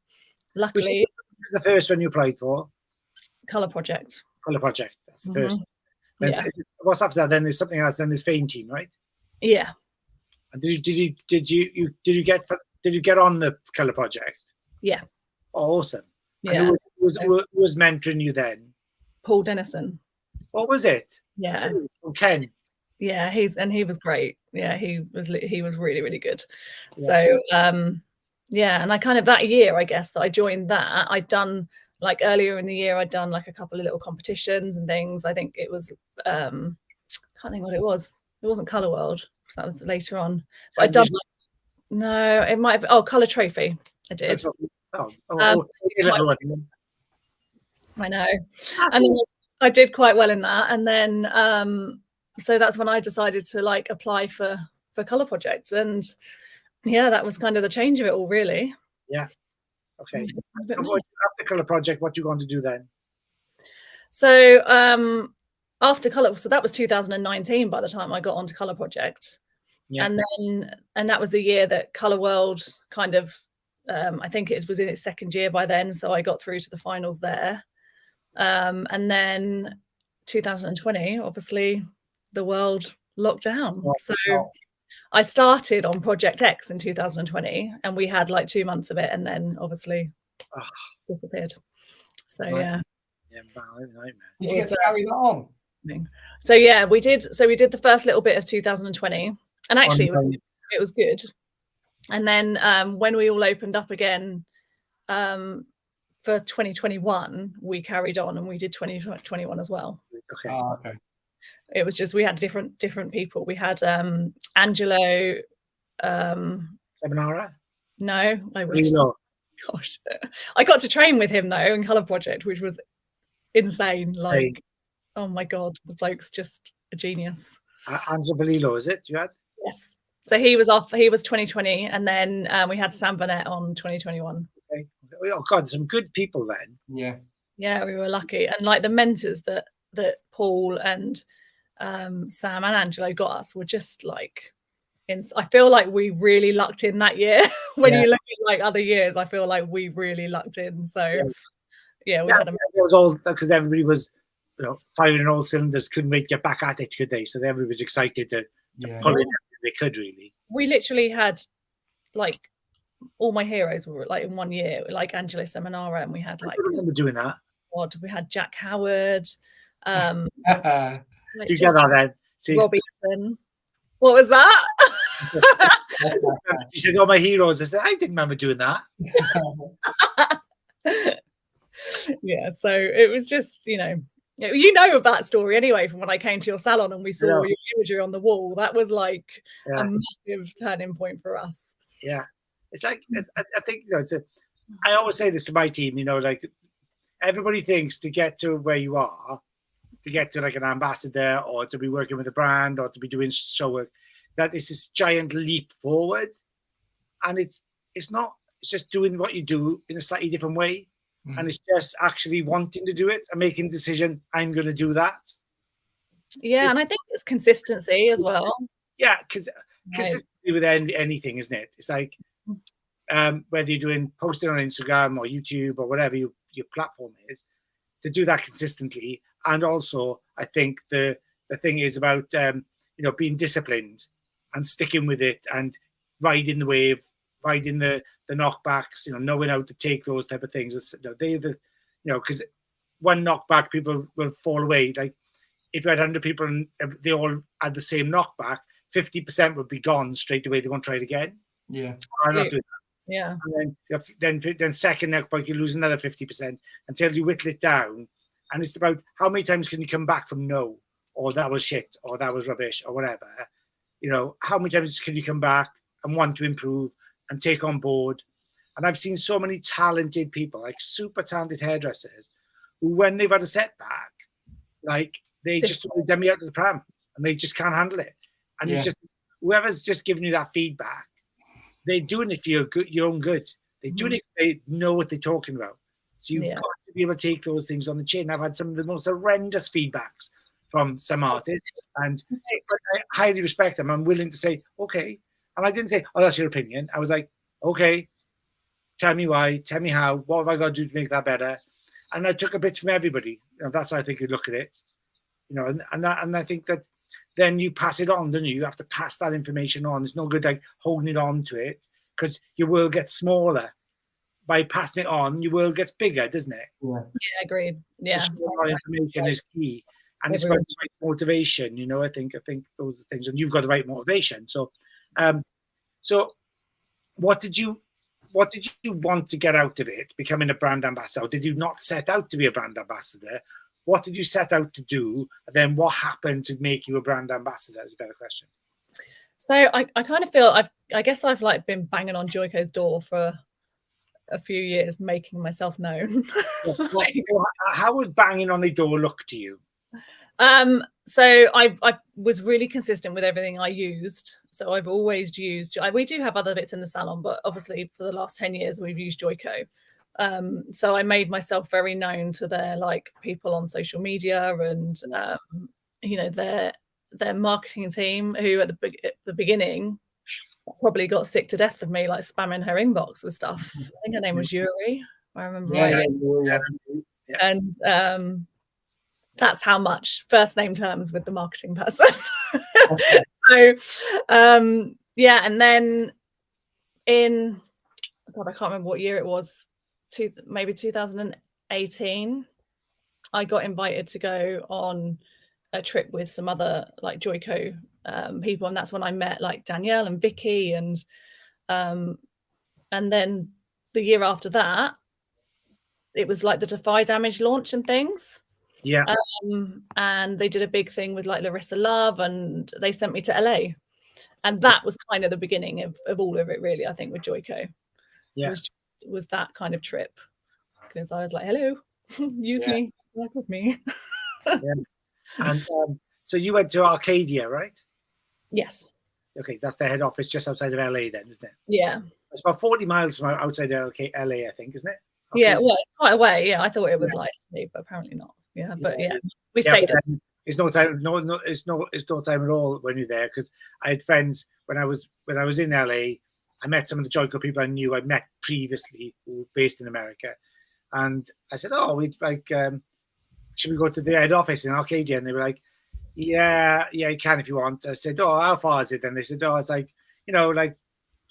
luckily, the first one you applied for? Colour Project. Colour Project. That's the first one. What's after that? Then there's something else. Then there's Fame Team, right? Yeah. And did you get on the Colour Project? Yeah. Oh, awesome. Yeah. And who was mentoring you then? Paul Dennison. What was it? Yeah. From Ken. Yeah, he was great. Yeah, he was really, really good. Yeah. So yeah, and I kind of that year, I guess, that I joined that, I'd done like earlier in the year, I'd done like a couple of little competitions and things. I think it was can't think what it was. It wasn't Colour World. That was later on. But I'd done no, it might have Colour Trophy. I did. I know. And then I did quite well in that. And then so that's when I decided to like apply for Colour projects. And yeah, that was kind of the change of it all, really. Yeah. Okay. So after Colour project, what you going to do then? So after Colour, so that was 2019 by the time I got onto Colour project. Yeah. And that was the year that Colour World kind of I think it was in its second year by then, so I got through to the finals there. And then 2020, obviously the world locked down. So I started on Project X in 2020 and we had like 2 months of it, and then obviously disappeared. So yeah. Yeah, nightmare. Did you get to carry that on? So yeah, we did. So we did the first little bit of 2020, and actually it was good. And then when we all opened up again for 2021, we carried on and we did 2021 as well. Okay. Okay. It was just we had different people. We had Angelo. Seminara? No, I wish. No. Gosh, I got to train with him though in Colour Project, which was insane. Like, oh my god, the bloke's just a genius. Angelo Valillo, is it? You had? Yes. So he was 2020, and then we had Sam Burnett on 2021. Okay. Oh god, some good people then. Yeah. Yeah, we were lucky, and like the mentors that Paul and Sam and Angelo got us were just like, I feel like we really lucked in that year. When you look at like other years, I feel like we really lucked in. So yeah, we had it was all because everybody was, firing on all cylinders, couldn't wait to get back at it, could they? So everybody was excited to pull in everything they could, really. We literally had like all my heroes were like in 1 year, like Angelo Seminara, and we had like, I remember doing that. What we had? Jack Howard. Like together then. See, Robinson. What was that? You said all my heroes. I said I didn't remember doing that. Yeah, so it was just you know of that story anyway from when I came to your salon and we saw your imagery on the wall. That was like a massive turning point for us. Yeah, it's like I think I always say this to my team. Like everybody thinks to get to where you are, to get to like an ambassador or to be working with a brand or to be doing show work, that it's this giant leap forward, and it's not. It's just doing what you do in a slightly different way. And it's just actually wanting to do it and making the decision, I'm going to do that. Yeah, and I think it's consistency as well. Yeah, because consistency with anything, isn't it? It's like whether you're doing posting on Instagram or YouTube or whatever your platform is, to do that consistently. And also, I think the thing is about being disciplined and sticking with it and riding the wave, riding the knockbacks, knowing how to take those type of things. Because one knockback, people will fall away. Like if you had 100 people and they all had the same knockback, 50% would be gone straight away. They won't try it again. Yeah, I'm not doing that. Yeah. And then second knockback, you lose another 50% until you whittle it down. And it's about how many times can you come back from no, or that was shit, or that was rubbish, or whatever. How many times can you come back and want to improve and take on board? And I've seen so many talented people, like super talented hairdressers, who when they've had a setback, like they just get me out of the pram and they just can't handle it. And whoever's just giving you that feedback, they're doing it for your own good. They're doing it, they know what they're talking about. So you've got to be able to take those things on the chin. I've had some of the most horrendous feedbacks from some artists, and I highly respect them. I'm willing to say, okay. And I didn't say, oh, that's your opinion. I was like, okay, tell me why, tell me how, what have I got to do to make that better? And I took a bit from everybody. That's how I think you look at it. And I think that then you pass it on, don't you? You have to pass that information on. It's no good like holding it on to it, because your world gets smaller by passing it on, your world gets bigger, doesn't it? Yeah. Yeah, agreed. Yeah. So sharing information is key, and it's about the right motivation. You know, I think those are things, and you've got the right motivation. So, so what did you want to get out of it, becoming a brand ambassador? Or did you not set out to be a brand ambassador? What did you set out to do? And then what happened to make you a brand ambassador is a better question. So I kind of feel I guess I've like been banging on Joico's door for a few years, making myself known. How would banging on the door look to you? So I was really consistent with everything I used. So I've always used, we do have other bits in the salon, but obviously for the last 10 years, we've used Joico. So I made myself very known to their like people on social media and, you know, their marketing team, who at the beginning probably got sick to death of me, like spamming her inbox with stuff. I think her name was Yuri, if I remember right. Yeah. And that's how much first name terms with the marketing person. So yeah, and then in God, I can't remember what year it was, maybe 2018, I got invited to go on a trip with some other like Joico people, and that's when I met like Danielle and Vicky, and then the year after that, it was like the Defy Damage launch and things. Yeah. And they did a big thing with like Larissa Love, and they sent me to LA, and that was kind of the beginning of all of it, really. I think with Joico, was that kind of trip, because I was like, hello, use me, work with me. And so you went to Arcadia, right? Yes. Okay, that's the head office just outside of LA, then, isn't it? Yeah. It's about 40 miles from outside LA, I think, isn't it? Okay. Yeah, well, it's quite a way. Yeah, I thought it was like, but apparently not. Yeah, but yeah, we stayed. It's no time. It's no time at all when you're there, because I had friends when I was in LA. I met some of the Joico people I knew. I met previously who were based in America, and I said, "Oh, we'd like, should we go to the head office in Arcadia?" And they were like, "Yeah, you can if you want." I said, "Oh, how far is it?" And they said, "Oh, it's like, like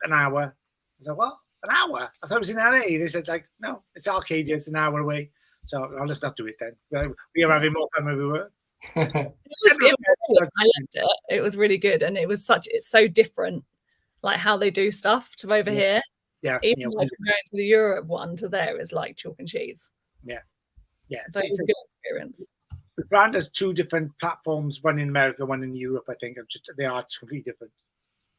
an hour." I said, "What? An hour? I thought it was in LA." They said, "Like, no, it's Arcadia. It's an hour away." So I'll just not do it then. We were having more fun than we were. I loved it. It was really good, and it's so different, like how they do stuff to over here. Yeah, even like going to the Europe one to there is like chalk and cheese. Yeah. But it was a good experience. The brand has two different platforms, one in America, one in Europe. I think they are completely different.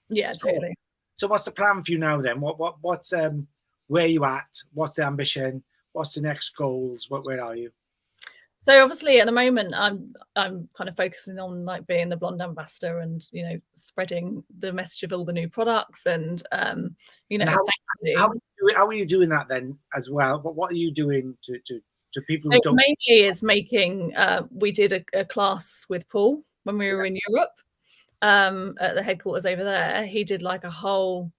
Yeah, totally. So what's the plan for you now then? What's where are you at? What's the ambition? What's the next goals? Where are you? So obviously at the moment I'm kind of focusing on like being the blonde ambassador and spreading the message of all the new products and and how are you doing that then as well? What are you doing to people who don't? Mainly is making we did a class with Paul when we were in Europe at the headquarters over there. He did like a whole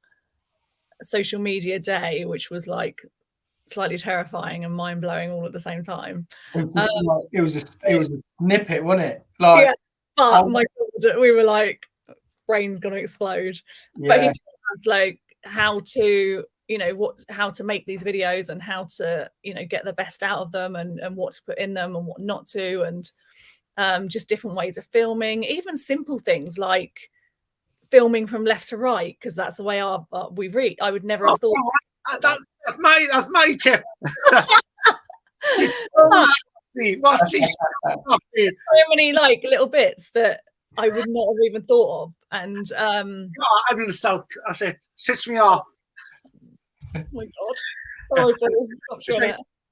social media day, which was like slightly terrifying and mind-blowing all at the same time. It was a snippet, wasn't it? Like, yeah, but my God, we were like, brain's gonna explode. But he told us like how to how to make these videos and how to get the best out of them and what to put in them and what not to, and just different ways of filming, even simple things like filming from left to right, because that's the way we read. I would never have thought that's my tip. So many like little bits that I would not have even thought of, and I'm gonna sulk. I said, sits me off. Oh my God!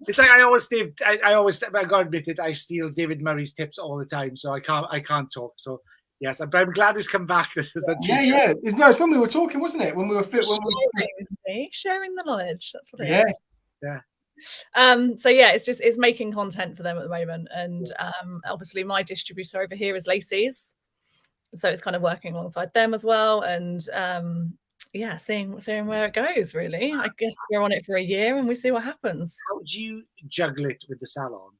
It's like I always I gotta admit it. I steal David Murray's tips all the time, so I can't talk. So yes, I'm glad he's come back. Yeah. No, it's when we were talking, wasn't it? When we were sharing the knowledge. That's what it is. Yeah. So yeah, it's making content for them at the moment, and obviously my distributor over here is Lacey's, so it's kind of working alongside them as well, and yeah, seeing where it goes. Really, I guess we're on it for a year and we see what happens. How do you juggle it with the salon?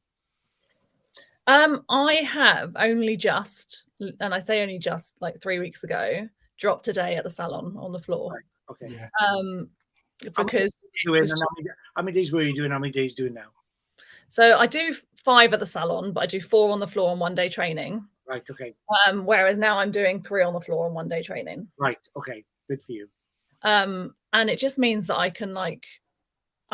I have only just, and I say only just, like 3 weeks ago, dropped a day at the salon on the floor. Right. Okay. Because How many days were you doing? How many days doing now? So I do 5 at the salon, but I do 4 on the floor and 1 day training. Right. Okay. Whereas now I'm doing 3 on the floor and 1 day training. Right. Okay. Good for you. And it just means that I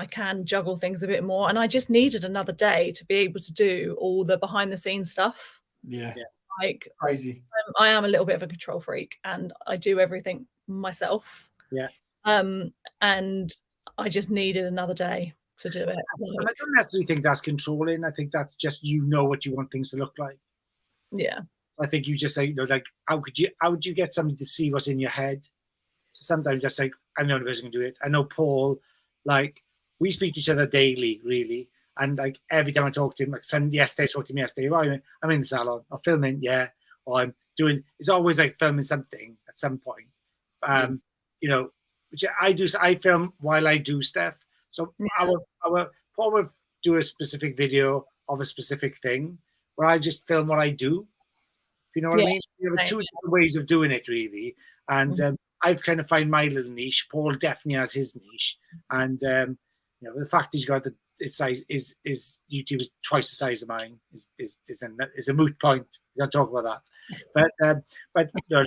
can juggle things a bit more. And I just needed another day to be able to do all the behind the scenes stuff. Yeah. Like Crazy. I am a little bit of a control freak and I do everything myself. Yeah. And I just needed another day to do it. And I don't necessarily think that's controlling. I think that's just, you know what you want things to look like. Yeah. I think you just say, like, how would you get somebody to see what's in your head? So sometimes just like, I'm the only person who can do it. I know Paul, like, we speak to each other daily, really. And like every time I talk to him, like yesterday, I spoke to him yesterday, well, I'm in the salon, I'm filming, yeah, or I'm doing, it's always like filming something at some point. You know, which I film while I do stuff. So Paul will do a specific video of a specific thing where I just film what I do. You know what I mean? You have 2 different ways of doing it, really. And I've kind of found my little niche. Paul definitely has his niche. And, you know, the fact he's got his size is YouTube is twice the size of mine is a moot point. We don't talk about that. But you know,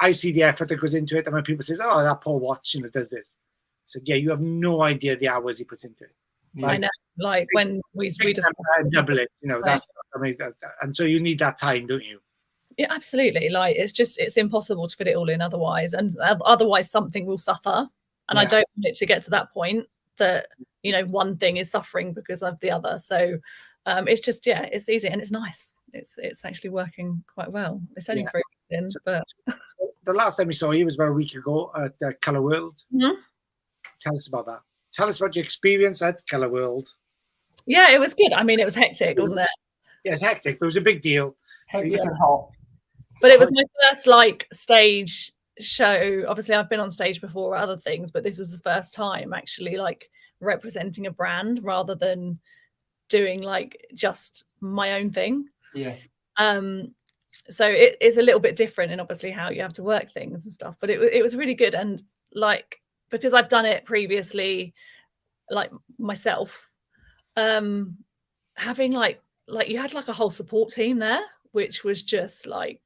I see the effort that goes into it. And when people say, oh, that Paul Watts, you know, does this. I said, yeah, you have no idea the hours he puts into it. I know. Like when we discussed double it, you know, that's, I mean, and so you need that time, don't you? Yeah, absolutely. Like it's impossible to fit it all in otherwise, and otherwise something will suffer. And I don't want it to get to that point that, you know, one thing is suffering because of the other. So it's just, it's easy and it's nice. It's actually working quite well. It's only 3 weeks in, but the last time we saw you was about a week ago at Colour World. Mm-hmm. Tell us about that. Tell us about your experience at Colour World. Yeah, it was good. I mean, it was hectic, wasn't it? Yeah, it's hectic, but it was a big deal. Hectic and hot. But it was my first like stage show. Obviously, I've been on stage before or other things, but this was the first time actually like representing a brand rather than doing like just my own thing. Yeah. So it's a little bit different in obviously how you have to work things and stuff. But it was really good, and like because I've done it previously, like myself, having like you had like a whole support team there, which was just like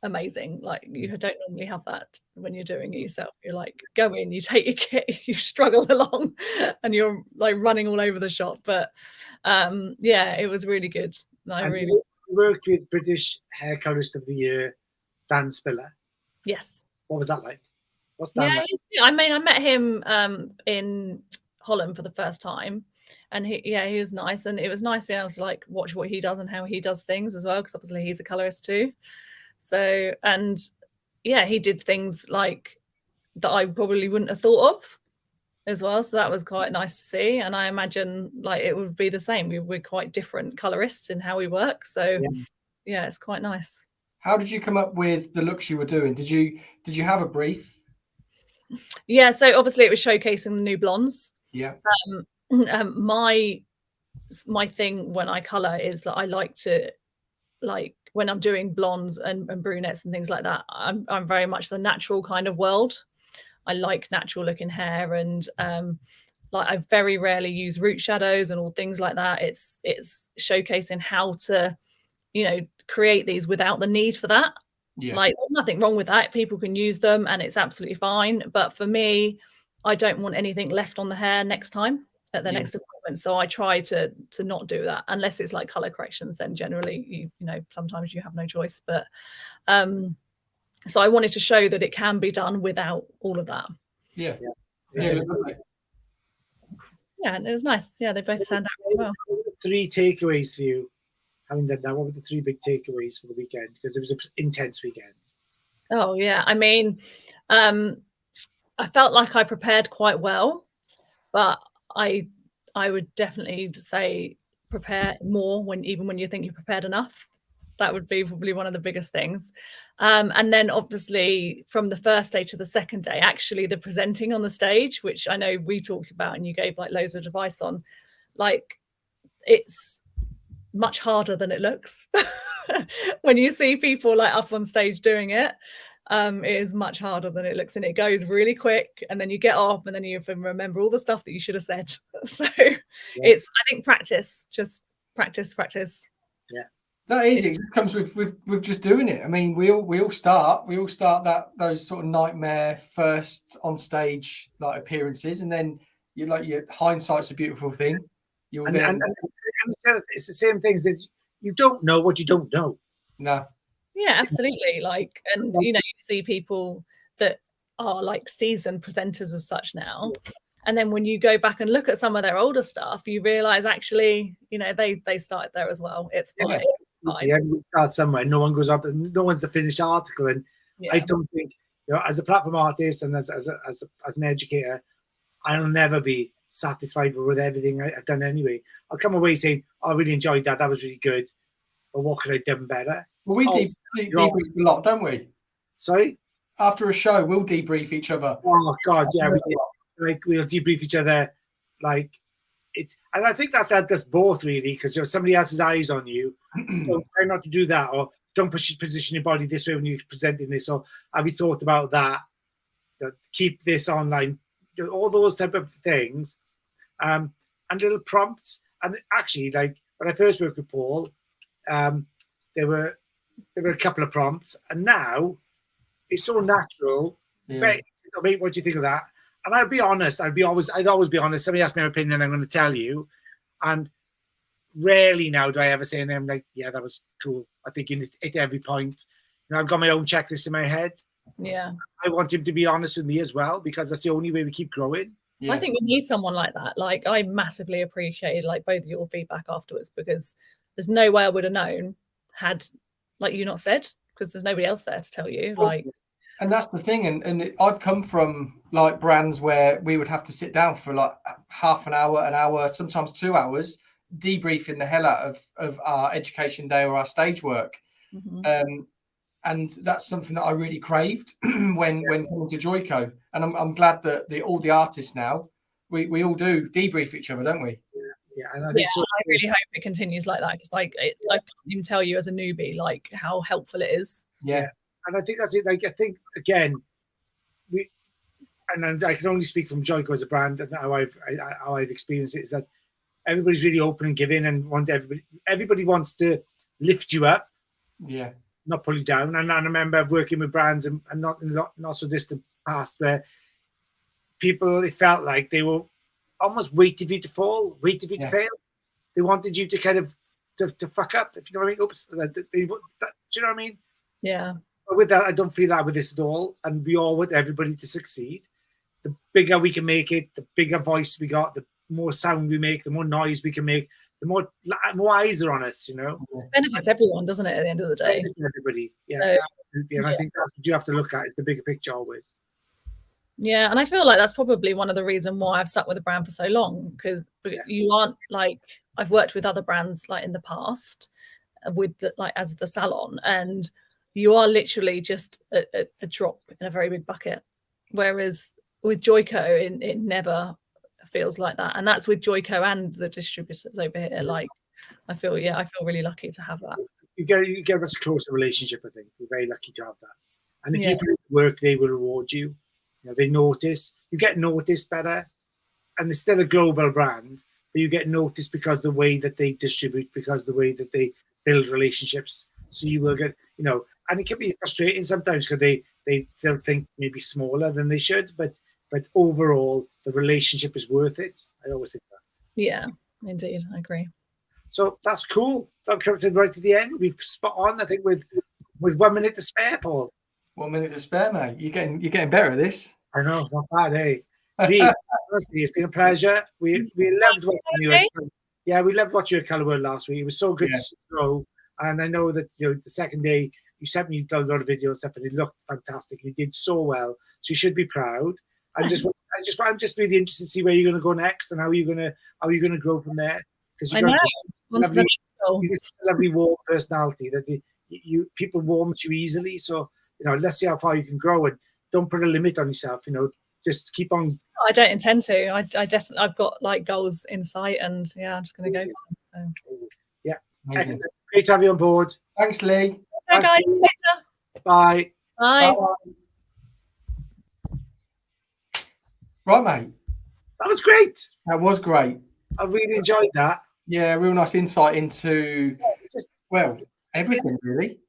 amazing. Like you don't normally have that when you're doing it yourself. You're like go in, you take your kit, you struggle along, and you're like running all over the shop. But it was really good. You worked with British Hair Colorist of the Year, Dan Spiller. Yes. What was that like? What's Dan like? I mean, I met him in Holland for the first time, and he was nice, and it was nice being able to like watch what he does and how he does things as well, because obviously he's a colorist too. So, and he did things like that I probably wouldn't have thought of as well. So that was quite nice to see. And I imagine like it would be the same. We're quite different colorists in how we work. So it's quite nice. How did you come up with the looks you were doing? Did you have a brief? Yeah, so obviously it was showcasing the new blondes. Yeah. My thing when I color is that I like to, like when I'm doing blondes and brunettes and things like that, I'm very much the natural kind of world. I like natural looking hair, and like I very rarely use root shadows and all things like that. It's showcasing how to, create these without the need for that. Yeah. Like there's nothing wrong with that. People can use them and it's absolutely fine. But for me, I don't want anything left on the hair next time at the next appointment. So I try to not do that unless it's like color corrections. Then generally, sometimes you have no choice. But so I wanted to show that it can be done without all of that. Yeah. And it was nice. Yeah, they both turned out really well. 3 takeaways for you. Having done that, what were the 3 big takeaways for the weekend? Because it was an intense weekend. Oh, yeah. I mean, I felt like I prepared quite well, but I would definitely say prepare more even when you think you're prepared enough. That would be probably one of the biggest things. And then obviously from the first day to the second day, actually the presenting on the stage, which I know we talked about and you gave like loads of advice on, like it's much harder than it looks. When you see people like up on stage doing it, it is much harder than it looks, and it goes really quick, and then you get off and then you have to remember all the stuff that you should have said. So it's, I think, practice, just practice. Yeah. That is, it comes with just doing it. I mean, we all start those sort of nightmare first on stage like appearances, and then you like, your hindsight's a beautiful thing. You'll then it's the same things as you don't know what you don't know. No. Yeah, absolutely. Like, and you know, you see people that are like seasoned presenters as such now. And then when you go back and look at some of their older stuff, you realize actually, you know, they started there as well. It's fine. Yeah, we start somewhere. No one goes up, and no one's the finished article. And I don't think, you know, as a platform artist and as an educator, I'll never be satisfied with everything I've done anyway. I'll come away saying, oh, I really enjoyed that. That was really good. But what could I have done better? Well, we debrief a lot, don't we? Sorry? After a show, we'll debrief each other. Oh, God, yeah. We'll debrief each other. Like, and I think that's helped us both, really, because if somebody else's eyes on you, don't try not to do that, or don't position your body this way when you're presenting this, or have you thought about that? Keep this online, all those type of things, and little prompts. And actually, like when I first worked with Paul, there were a couple of prompts, and now it's so natural. Yeah. Mate, what do you think of that? And I'd be honest. I'd always be honest. Somebody asks me my opinion, I'm going to tell you. And rarely now do I ever say to them like, "Yeah, that was cool. I think you hit every point." You know, I've got my own checklist in my head. Yeah. I want him to be honest with me as well, because that's the only way we keep growing. Yeah. I think we need someone like that. Like, I massively appreciated like both of your feedback afterwards, because there's no way I would have known had like you not said, because there's nobody else there to tell you. Like. And that's the thing, and I've come from like brands where we would have to sit down for like half an hour, sometimes 2 hours, debriefing the hell out of our education day or our stage work. And that's something that I really craved when coming to Joico. And I'm glad that all the artists now, we all do debrief each other, don't we? Yeah, and I think I really hope it continues like that, because I can't even tell you as a newbie like how helpful it is. Yeah. And I think that's it. Like, I think again, I can only speak from Joico as a brand and how I've experienced it, is that everybody's really open and giving, and everybody wants to lift you up, not pull you down. And I remember working with brands and not so distant past, where people, it felt like they were almost waiting for you to fall, waiting for you to fail. They wanted you to kind of to fuck up, if you know what I mean. Oops, do you know what I mean? Yeah. But with that, I don't feel that with this at all. And we all want everybody to succeed. The bigger we can make it, the bigger voice we got, the more sound we make, the more noise we can make, the more eyes are on us, you know. It benefits everyone, doesn't it, at the end of the day? Benefits everybody. Yeah, absolutely. And I think that's what you have to look at, is the bigger picture always. Yeah, and I feel like that's probably one of the reasons why I've stuck with the brand for so long, because you aren't like, I've worked with other brands like in the past with as the salon, and you are literally just a drop in a very big bucket. Whereas with Joico, it never feels like that. And that's with Joico and the distributors over here. Like, I feel really lucky to have that. You get us a closer relationship, I think. We're very lucky to have that. And if you put in work, they will reward you. You know, they notice. You get noticed better. And it's still a global brand, but you get noticed because the way that they distribute, because the way that they build relationships. So you will get, you know, and it can be frustrating sometimes because they still think maybe smaller than they should, but overall the relationship is worth it. I always think that. Yeah, indeed, I agree. So that's cool. That comes right to the end. We've spot on, I think, with 1 minute to spare, Paul. 1 minute to spare, mate. You're getting better at this. I know, not bad, eh? Lee, honestly, it's been a pleasure. We loved watching you. Yeah, we loved watching you at Colour World last week. It was so good to show. And I know that, you know, the second day you sent me a lot of videos and stuff, and it looked fantastic. You did so well, so you should be proud. I'm just really interested to see where you're going to go next and how you're going to grow from there. Because you've got a lovely warm personality that you people warm to you easily. So, you know, let's see how far you can grow, and don't put a limit on yourself. You know, just keep on. I don't intend to. I definitely, I've got like goals in sight, and I'm just going to go. So. Yeah, excellent. Great to have you on board. Thanks, Lee. Bye, guys. See you later. Bye. Bye. Right, mate. That was great. That was great. I really enjoyed that. Yeah, real nice insight into, Just well, everything really.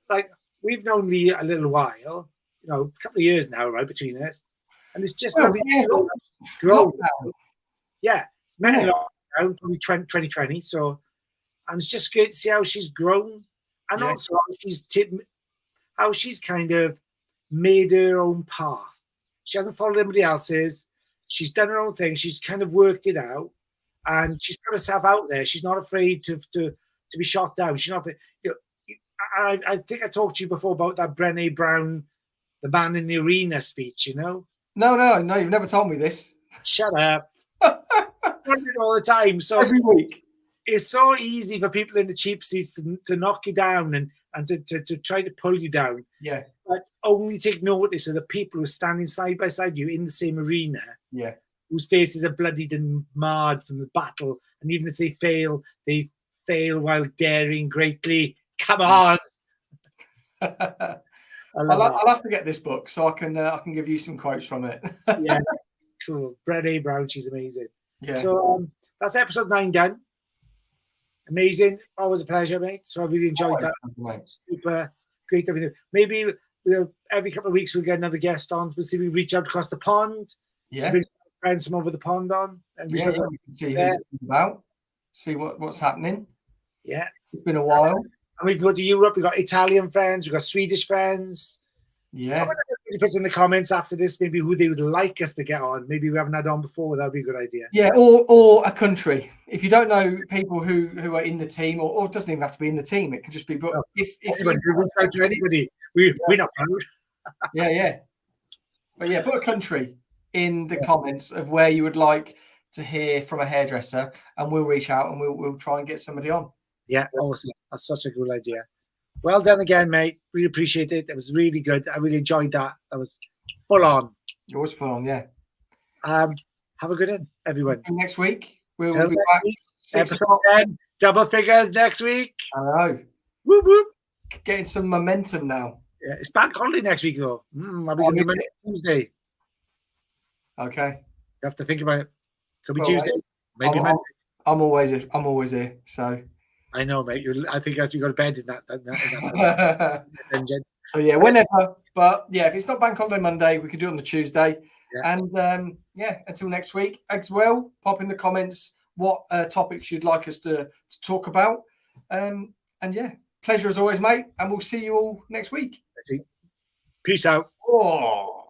like we've known Lee a little while, you know, a couple of years now, right, between us. And it's just Well, grown. lockdown. Yeah. It's meant Yeah. lockdown, probably 2020. So, and it's just good to see how she's grown and Yeah. also how she's kind of made her own path. She hasn't followed anybody else's. She's done her own thing. She's kind of worked it out, and she's put herself out there. She's not afraid to be shot down. She's not. You know, I think I talked to you before about that Brené Brown, the man in the arena speech. You know. No, you've never told me this. Shut up. I do it all the time. So Every week. It's so easy for people in the cheap seats to knock you down and to try to pull you down. Yeah. But only take notice of the people who are standing side by side you in the same arena. Yeah. Whose faces are bloodied and marred from the battle. And even if they fail while daring greatly. Come on. I'll have to get this book so I can give you some quotes from it. Yeah. Cool. Brené Brown, she's amazing. Yeah. So that's episode 9 done. Amazing. Always a pleasure, mate. So I really enjoyed that. Mate. Super great. Maybe every couple of weeks we'll get another guest on. We'll see if we reach out across the pond. Yeah. Bring friends from over the pond on. And you can see who's about. See what's happening. Yeah. It's been a while. And we can go to Europe. We've got Italian friends. We've got Swedish friends. Yeah. Everybody puts in the comments after this maybe who they would like us to get on. Maybe we haven't had on before. That'd be a good idea. Yeah, or a country. If you don't know people who are in the team, or it doesn't even have to be in the team. It can just be. But if anybody, reach out to anybody, we're not proud. Yeah. But yeah, put a country in the comments of where you would like to hear from a hairdresser, and we'll reach out and we'll try and get somebody on. Yeah, awesome. That's such a good idea. Well done again, mate. Really appreciate it. It was really good. I really enjoyed that. That was full on. It was full on, yeah. Have a good one, everyone. Next week, we'll be back. Episode 10, double figures next week. I know. Whoop, whoop. Getting some momentum now. Yeah, it's bank holiday next week, though. I'll be on Tuesday. Okay. You have to think about it. Could be Tuesday. Maybe Monday. I'm always here. So. I know, mate. I think as you go to bed in that engine. So yeah, whenever. But yeah, if it's not bank holiday Monday, we could do it on the Tuesday. Yeah. And until next week as well, pop in the comments what topics you'd like us to talk about. And yeah, pleasure as always, mate. And we'll see you all next week. Peace out. Oh.